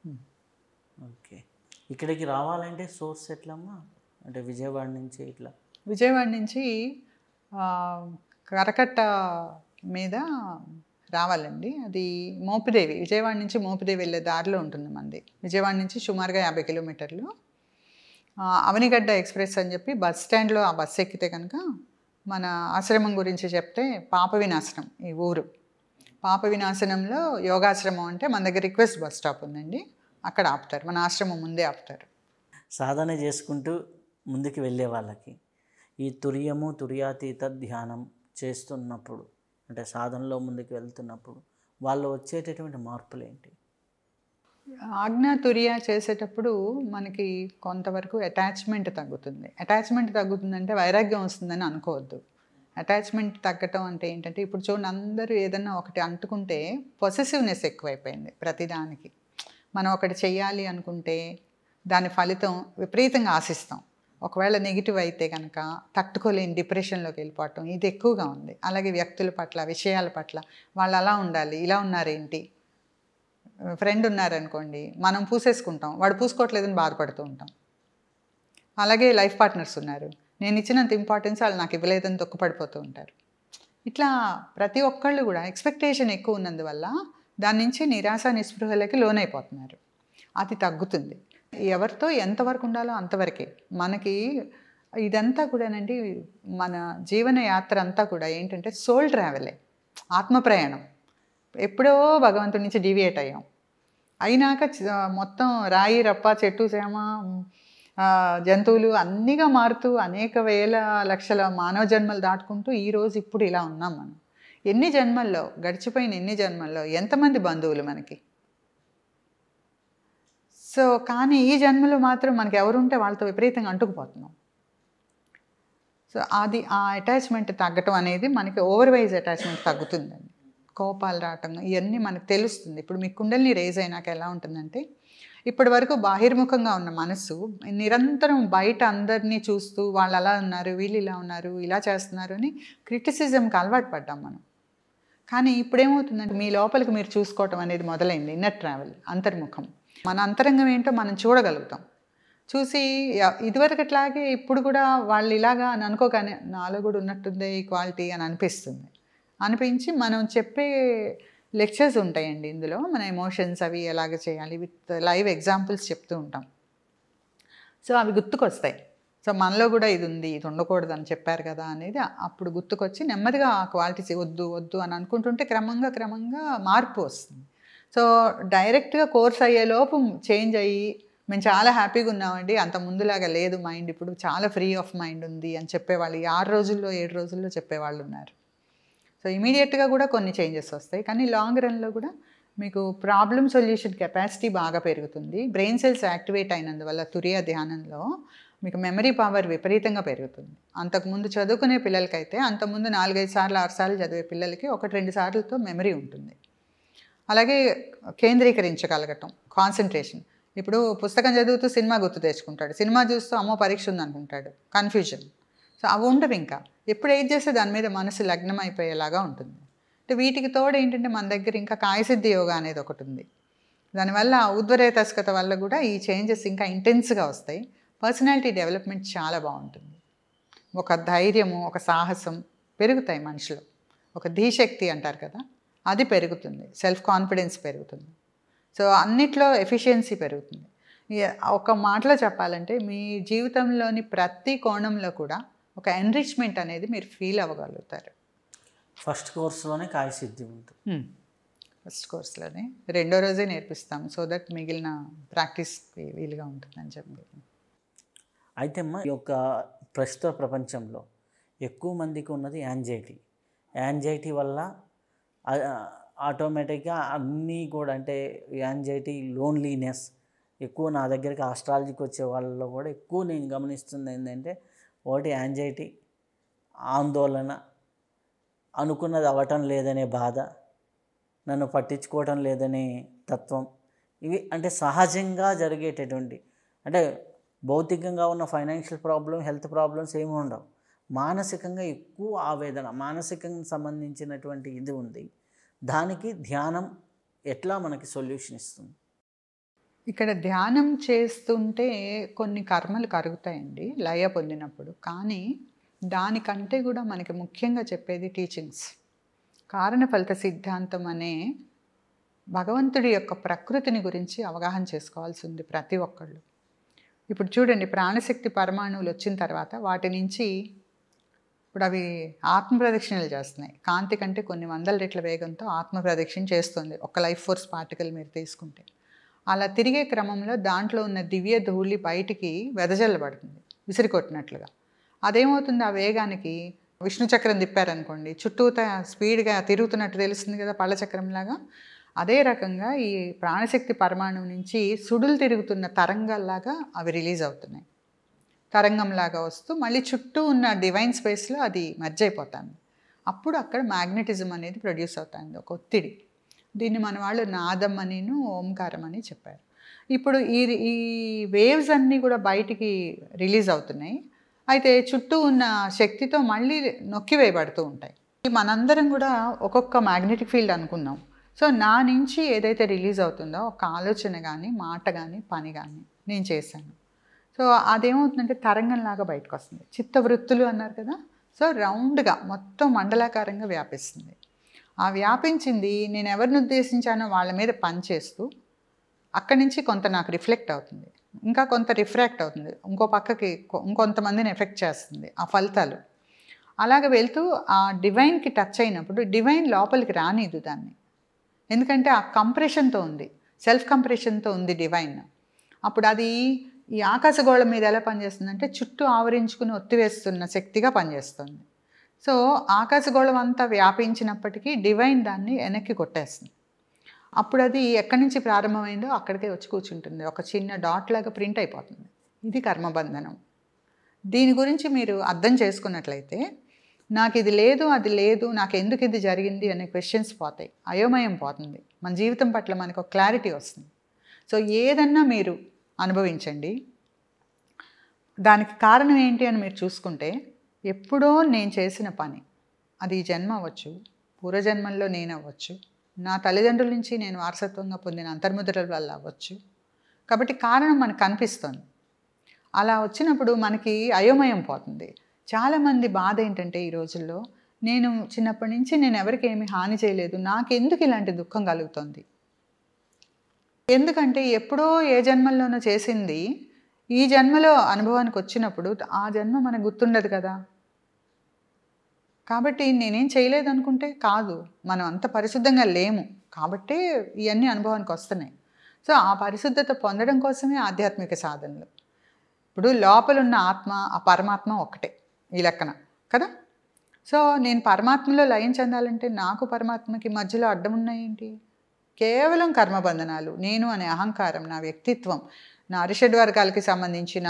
Okay. ఇక్కడికి రావాలంటే సోర్స్ ఎట్లమ్మా? అంటే విజయవాడ నుంచి ఇట్లా? విజయవాడ నుంచి కరకట్ట మీద రావాలండి. అది మోపిదేవి, విజయవాడ నుంచి మోపిదేవి వెళ్ళే దారిలో ఉంటుంది మంది. విజయవాడ నుంచి సుమారుగా 50 కిలోమీటర్లు. అవనిగడ్డ ఎక్స్ప్రెస్ అని చెప్పి బస్ స్టాండ్లో ఆ బస్సు ఎక్కితే కనుక మన ఆశ్రమం గురించి చెప్తే పాప వినాశనం ఈ ఊరు. పాప వినాశనంలో యోగాశ్రమం అంటే మన దగ్గర రిక్వెస్ట్ బస్ స్టాప్ ఉందండి, అక్కడ ఆపుతారు. మన ఆశ్రమం ముందే ఆపుతారు. సాధన చేసుకుంటూ ముందుకు వెళ్ళే వాళ్ళకి ఈ తుర్యము తుర్యాతీత ధ్యానం చేస్తున్నప్పుడు అంటే సాధనలో ముందుకు వెళ్తున్నప్పుడు వాళ్ళు వచ్చేటటువంటి మార్పులు ఏంటి? ఆజ్ఞా తుర్య చేసేటప్పుడు మనకి కొంతవరకు అటాచ్మెంట్ తగ్గుతుంది. అటాచ్మెంట్ తగ్గుతుందంటే వైరాగ్యం వస్తుందని అనుకోవద్దు. అటాచ్మెంట్ తగ్గటం అంటే ఏంటంటే ఇప్పుడు చూడండి, అందరూ ఏదన్నా ఒకటి అంటుకుంటే పొసెసివ్నెస్ ఎక్కువైపోయింది ప్రతిదానికి. మనం ఒకటి చెయ్యాలి అనుకుంటే దాని ఫలితం విపరీతంగా ఆశిస్తాం. ఒకవేళ నెగిటివ్ అయితే కనుక తట్టుకోలేని డిప్రెషన్లోకి వెళ్ళిపోవటం ఇది ఎక్కువగా ఉంది. అలాగే వ్యక్తుల పట్ల, విషయాల పట్ల వాళ్ళు అలా ఉండాలి, ఇలా ఉన్నారేంటి. ఫ్రెండ్ ఉన్నారనుకోండి, మనం పూసేసుకుంటాం, వాడు పూసుకోవట్లేదని బాధపడుతూ ఉంటాం. అలాగే లైఫ్ పార్ట్నర్స్ ఉన్నారు, నేను ఇచ్చినంత ఇంపార్టెన్స్ వాళ్ళు నాకు ఇవ్వలేదని దుఃఖపడిపోతూ ఉంటారు. ఇట్లా ప్రతి ఒక్కళ్ళు కూడా ఎక్స్పెక్టేషన్ ఎక్కువ ఉన్నందువల్ల దాని నుంచి నిరాశ నిస్పృహలకి లోనైపోతున్నారు. అది తగ్గుతుంది. ఎవరితో ఎంతవరకు ఉండాలో అంతవరకే. మనకి ఇదంతా కూడానండి, మన జీవన యాత్ర అంతా కూడా ఏంటంటే సోల్ ట్రావెలే, ఆత్మ ప్రయాణం. ఎప్పుడో భగవంతుడి నుంచి డీవియేట్ అయ్యాం. అయినాక మొత్తం రాయి రప్ప చెట్టు చేమ జంతువులు అన్నీగా మారుతూ అనేక వేల లక్షల మానవ జన్మలు దాటుకుంటూ ఈరోజు ఇప్పుడు ఇలా ఉన్నాం మనం. ఎన్ని జన్మల్లో, గడిచిపోయిన ఎన్ని జన్మల్లో ఎంతమంది బంధువులు మనకి. సో కానీ ఈ జన్మలో మాత్రం మనకి ఎవరుంటే వాళ్ళతో విపరీతంగా అంటుకుపోతున్నాం. సో అది ఆ అటాచ్మెంట్ తగ్గటం అనేది మనకి ఓవర్వైజ్ అటాచ్మెంట్ తగ్గుతుందండి. కోపాలు రావటం ఇవన్నీ మనకు తెలుస్తుంది. ఇప్పుడు మీ కుండలిని రేజ్ అయినాక ఎలా ఉంటుందంటే, ఇప్పటి వరకు బాహిర్ముఖంగా ఉన్న మనసు నిరంతరం బయట అందరినీ చూస్తూ వాళ్ళు అలా ఉన్నారు, వీళ్ళు ఇలా ఉన్నారు, ఇలా చేస్తున్నారు అని క్రిటిసిజంకి అలవాటు పడ్డాం మనం. కానీ ఇప్పుడేమవుతుందంటే మీ లోపలికి మీరు చూసుకోవటం అనేది మొదలైంది. ఇన్నర్ ట్రావెల్, అంతర్ముఖం. మన అంతరంగం ఏంటో మనం చూడగలుగుతాం. చూసి ఇదివరకట్లాగే ఇప్పుడు కూడా వాళ్ళు ఇలాగా అని అనుకోగానే నాలో కూడా ఉన్నట్టుందే ఈ క్వాలిటీ అని అనిపించి మనం చెప్పే లెక్చర్స్ ఉంటాయండి ఇందులో. మన ఎమోషన్స్ అవి ఎలాగ చేయాలి విత్ లైవ్ ఎగ్జాంపుల్స్ చెప్తూ ఉంటాం. సో అవి గుర్తుకొస్తాయి. సో మనలో కూడా ఇది ఉంది, ఇది ఉండకూడదు అని చెప్పారు కదా అనేది అప్పుడు గుర్తుకొచ్చి నెమ్మదిగా ఆ క్వాలిటీస్ వద్దు వద్దు అని అనుకుంటుంటే క్రమంగా మార్పు వస్తుంది. సో డైరెక్ట్గా కోర్స్ అయ్యేలోపు చేంజ్ అయ్యి మేము చాలా హ్యాపీగా ఉన్నామండి, అంత ముందులాగా లేదు మైండ్, ఇప్పుడు చాలా ఫ్రీ ఆఫ్ మైండ్ ఉంది అని చెప్పేవాళ్ళు 6 రోజుల్లో 7 రోజుల్లో చెప్పేవాళ్ళు ఉన్నారు. సో ఇమీడియట్గా కూడా కొన్ని చేంజెస్ వస్తాయి. కానీ లాంగ్ రన్లో కూడా మీకు ప్రాబ్లమ్ సొల్యూషన్ కెపాసిటీ బాగా పెరుగుతుంది. బ్రెయిన్ సెల్స్ యాక్టివేట్ అయినందువల్ల తురియ ధ్యానంలో మీకు మెమరీ పవర్ విపరీతంగా పెరుగుతుంది. అంతకుముందు చదువుకునే పిల్లలకైతే అంతకుముందు 4-5 సార్లు 6 సార్లు చదివే పిల్లలకి 1-2 సార్లతో మెమరీ ఉంటుంది. అలాగే కేంద్రీకరించగలగటం, కాన్సన్ట్రేషన్. ఇప్పుడు పుస్తకం చదువుతూ సినిమా గుర్తు తెచ్చుకుంటాడు, సినిమా చూస్తూ అమ్మో పరీక్ష ఉందనుకుంటాడు, కన్ఫ్యూజన్. సో సో అవి ఉండవు. ఇంకా ఎప్పుడు ఏది చేస్తే దాని మీద మనసు లగ్నం అయిపోయేలాగా ఉంటుంది. అంటే వీటికి తోడు ఏంటంటే మన దగ్గర ఇంకా కాయసిద్ధి యోగా అనేది ఒకటి ఉంది. దానివల్ల ఉద్వరేతస్కత వల్ల కూడా ఈ చేంజెస్ ఇంకా ఇంటెన్స్గా వస్తాయి. పర్సనాలిటీ డెవలప్మెంట్ చాలా బాగుంటుంది. ఒక ధైర్యము, ఒక సాహసం పెరుగుతాయి మనిషిలో. ఒక ధీశక్తి అంటారు కదా, అది పెరుగుతుంది. సెల్ఫ్ కాన్ఫిడెన్స్ పెరుగుతుంది. సో అన్నిట్లో ఎఫిషియన్సీ పెరుగుతుంది. ఒక మాటలో చెప్పాలంటే మీ జీవితంలోని ప్రతి కోణంలో కూడా ఒక ఎన్రిచ్మెంట్ అనేది మీరు ఫీల్ అవ్వగలుగుతారు. ఫస్ట్ కోర్సులోనే కాయసిద్ధి ఉంటుంది. ఫస్ట్ కోర్సులోనే, రెండో రోజే నేర్పిస్తాము సో దట్ మిగిలిన ప్రాక్టీస్కి వీలుగా ఉంటుందని చెప్పి. అయితే అమ్మ, ఈ యొక్క ప్రస్తుత ప్రపంచంలో ఎక్కువ మందికి ఉన్నది యాంగ్జైటీ వల్ల ఆటోమేటిక్గా అన్నీ కూడా, అంటే యాంగ్జైటీ, లోన్లీనెస్ ఎక్కువ. నా దగ్గరికి ఆస్ట్రాలజీకి వచ్చే వాళ్ళలో కూడా ఎక్కువ నేను గమనిస్తుంది ఏంటంటే, ఒకటి యాంగ్జైటీ, ఆందోళన, అనుకున్నది అవ్వటం లేదనే బాధ, నన్ను పట్టించుకోవటం లేదనే తత్వం. ఇవి అంటే సహజంగా జరిగేటటువంటి, అంటే భౌతికంగా ఉన్న ఫైనాన్షియల్ ప్రాబ్లం, హెల్త్ ప్రాబ్లమ్స్ ఏమి ఉండవు. మానసికంగా ఎక్కువ ఆవేదన, మానసికంగా సంబంధించినటువంటి ఇది ఉంది. దానికి ధ్యానం ఎట్లా మనకి సొల్యూషన్ ఇస్తుంది? ఇక్కడ ధ్యానం చేస్తుంటే కొన్ని కర్మలు కరుగుతాయండి లయ పొందినప్పుడు. కానీ దానికంటే కూడా మనకి ముఖ్యంగా చెప్పేది టీచింగ్స్. కారణ ఫలిత సిద్ధాంతం అనే భగవంతుడి యొక్క ప్రకృతిని గురించి అవగాహన చేసుకోవాల్సి ఉంది ప్రతి ఒక్కళ్ళు. ఇప్పుడు చూడండి, ప్రాణశక్తి పరమాణువులు వచ్చిన తర్వాత వాటి నుంచి ఇప్పుడు అవి ఆత్మ ప్రదక్షిణలు చేస్తున్నాయి. కాంతి కంటే కొన్ని వందల రెట్ల వేగంతో ఆత్మ ప్రదక్షిణ చేస్తుంది ఒక లైఫ్ ఫోర్స్ పార్టికల్ మీరు తీసుకుంటే. అలా తిరిగే క్రమంలో దాంట్లో ఉన్న దివ్య ధూళి బయటికి వెదజల్లబడుతుంది విసిరికొట్టినట్లుగా. అదేమవుతుంది, ఆ వేగానికి విష్ణు చక్రం తిప్పారనుకోండి, చుట్టూతా స్పీడ్గా తిరుగుతున్నట్టు తెలుస్తుంది కదా, పళ్ళచక్రంలాగా. అదే రకంగా ఈ ప్రాణశక్తి పరమాణువు నుంచి సుడులు తిరుగుతున్న తరంగాల్లాగా అవి రిలీజ్ అవుతున్నాయి. తరంగంలాగా వస్తూ మళ్ళీ చుట్టూ ఉన్న డివైన్ స్పేస్లో అది మర్జ్ అయిపోతుంది. అప్పుడు అక్కడ మ్యాగ్నెటిజం అనేది ప్రొడ్యూస్ అవుతుంది, ఒక ఒత్తిడి. దీన్ని మన వాళ్ళు నాదం అనిను ఓంకారం అని చెప్పారు. ఇప్పుడు ఈ వేవ్స్ అన్నీ కూడా బయటికి రిలీజ్ అవుతున్నాయి. అయితే చుట్టూ ఉన్న శక్తితో మళ్ళీ నొక్కివేయబడుతూ ఉంటాయి. మనందరం కూడా ఒక్కొక్క మ్యాగ్నెటిక్ ఫీల్డ్ అనుకున్నాం. సో నా నుంచి ఏదైతే రిలీజ్ అవుతుందో ఒక ఆలోచన కానీ, మాట కానీ, పని కానీ నేను చేశాను. సో అదేమవుతుందంటే తరంగంలాగా బయటకు వస్తుంది. చిత్తవృత్తులు అన్నారు కదా, సో రౌండ్గా మొత్తం మండలాకారంగా వ్యాపిస్తుంది. ఆ వ్యాపించింది నేను ఎవరిని ఉద్దేశించానో వాళ్ళ మీద పనిచేస్తూ అక్కడి నుంచి కొంత నాకు రిఫ్లెక్ట్ అవుతుంది, ఇంకా కొంత రిఫ్రాక్ట్ అవుతుంది, ఇంకో పక్కకి ఇంకొంతమందిని ఎఫెక్ట్ చేస్తుంది ఆ ఫలితాలు. అలాగ వెళ్తూ ఆ డివైన్కి టచ్ అయినప్పుడు డివైన్ లోపలికి రానిదు దాన్ని. ఎందుకంటే ఆ కంప్రెషన్తో ఉంది, సెల్ఫ్ కంప్రెషన్తో ఉంది డివైన్. అప్పుడు అది ఈ ఆకాశగోళం మీద ఎలా పనిచేస్తుందంటే చుట్టూ ఆవరించుకుని ఒత్తివేస్తున్న శక్తిగా పనిచేస్తుంది. సో ఆకాశగోళం అంతా వ్యాపించినప్పటికీ డివైన్ దాన్ని వెనక్కి కొట్టేస్తుంది. అప్పుడు అది ఎక్కడి నుంచి ప్రారంభమైందో అక్కడికే వచ్చి కూర్చుంటుంది, ఒక చిన్న డాట్ లాగా ప్రింట్ అయిపోతుంది. ఇది కర్మబంధనం. దీని గురించి మీరు అర్థం చేసుకున్నట్లయితే నాకు ఇది లేదు, అది లేదు, నాకు ఎందుకు ఇది జరిగింది అనే క్వశ్చన్స్ పోతాయి, అయోమయం పోతుంది, మన జీవితం పట్ల మనకు ఒక క్లారిటీ వస్తుంది. సో ఏదన్నా మీరు అనుభవించండి, దానికి కారణం ఏంటి అని మీరు చూసుకుంటే ఎప్పుడో నేను చేసిన పని, అది ఈ జన్మ అవ్వచ్చు, పూర్వజన్మల్లో నేను అవ్వచ్చు, నా తల్లిదండ్రుల నుంచి నేను వారసత్వంగా పొందిన అంతర్ముద్రల వల్ల అవ్వచ్చు. కాబట్టి కారణం మనకు కనిపిస్తుంది. అలా వచ్చినప్పుడు మనకి అయోమయం పోతుంది. చాలామంది బాధ ఏంటంటే ఈ రోజుల్లో, నేను చిన్నప్పటి నుంచి నేను ఎవరికి ఏమి హాని చేయలేదు, నాకెందుకు ఇలాంటి దుఃఖం కలుగుతుంది? ఎందుకంటే ఎప్పుడో ఏ జన్మల్లోనో చేసింది ఈ జన్మలో అనుభవానికి వచ్చినప్పుడు ఆ జన్మ మనకు గుర్తుండదు కదా. కాబట్టి నేనేం చేయలేదు అనుకుంటే కాదు, మనం అంత పరిశుద్ధంగా లేము కాబట్టి ఇవన్నీ అనుభవానికి వస్తున్నాయి. సో ఆ పరిశుద్ధత పొందడం కోసమే ఆధ్యాత్మిక సాధనలు. ఇప్పుడు లోపల ఉన్న ఆత్మ, ఆ పరమాత్మ ఒకటే ఈ లెక్కన కదా. సో నేను పరమాత్మలో లయం చెందాలంటే నాకు పరమాత్మకి మధ్యలో అడ్డం ఉన్నాయేంటి? కేవలం కర్మబంధనాలు, నేను అనే అహంకారం, నా వ్యక్తిత్వం, నా అరిషడ్ వర్గాలకి సంబంధించిన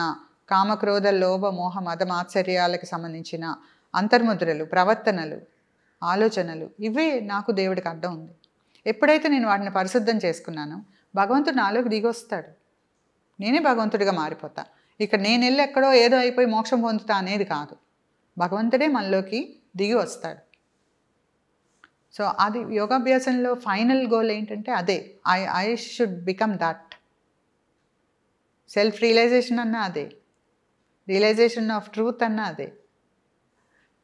కామక్రోధ లోభ మోహ మద మాత్సర్యాలకి సంబంధించిన అంతర్ముద్రలు, ప్రవర్తనలు, ఆలోచనలు, ఇవే నాకు దేవుడికి అడ్డం ఉంది. ఎప్పుడైతే నేను వాటిని పరిశుద్ధం చేసుకున్నానో భగవంతుడు నాలోకి దిగొస్తాడు, నేనే భగవంతుడిగా మారిపోతా. ఇక్కడ నేను వెళ్ళి ఎక్కడో ఏదో అయిపోయి మోక్షం పొందుతా అనేది కాదు. భగవంతుడే మనలోకి దిగి వస్తాడు. సో అది యోగాభ్యాసంలో ఫైనల్ గోల్ ఏంటంటే అదే, I should become that. Self realization అన్నా అదే, రియలైజేషన్ ఆఫ్ ట్రూత్ అన్నా అదే,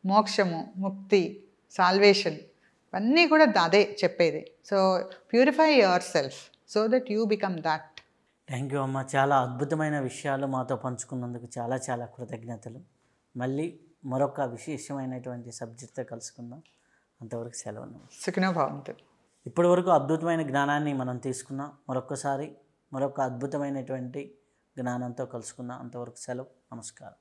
మోక్షము, ముక్తి, సాల్వేషన్ అన్నీ కూడా అదే చెప్పేది. So purify your self so that you become that. Thank you అమ్మ, చాలా అద్భుతమైన విషయాలు మాతో పంచుకున్నందుకు చాలా చాలా కృతజ్ఞతలు. మళ్ళీ మరొక విశేషమైనటువంటి సబ్జెక్ట్తో కలుసుకుందాం. అంతవరకు సెలవు. సుఖినో భవంతు. ఇప్పటి వరకు అద్భుతమైన జ్ఞానాన్ని మనం తీసుకున్నాం. మరొకసారి మరొక అద్భుతమైనటువంటి జ్ఞానంతో కలుసుకుందాం. అంతవరకు సెలవు. నమస్కారం.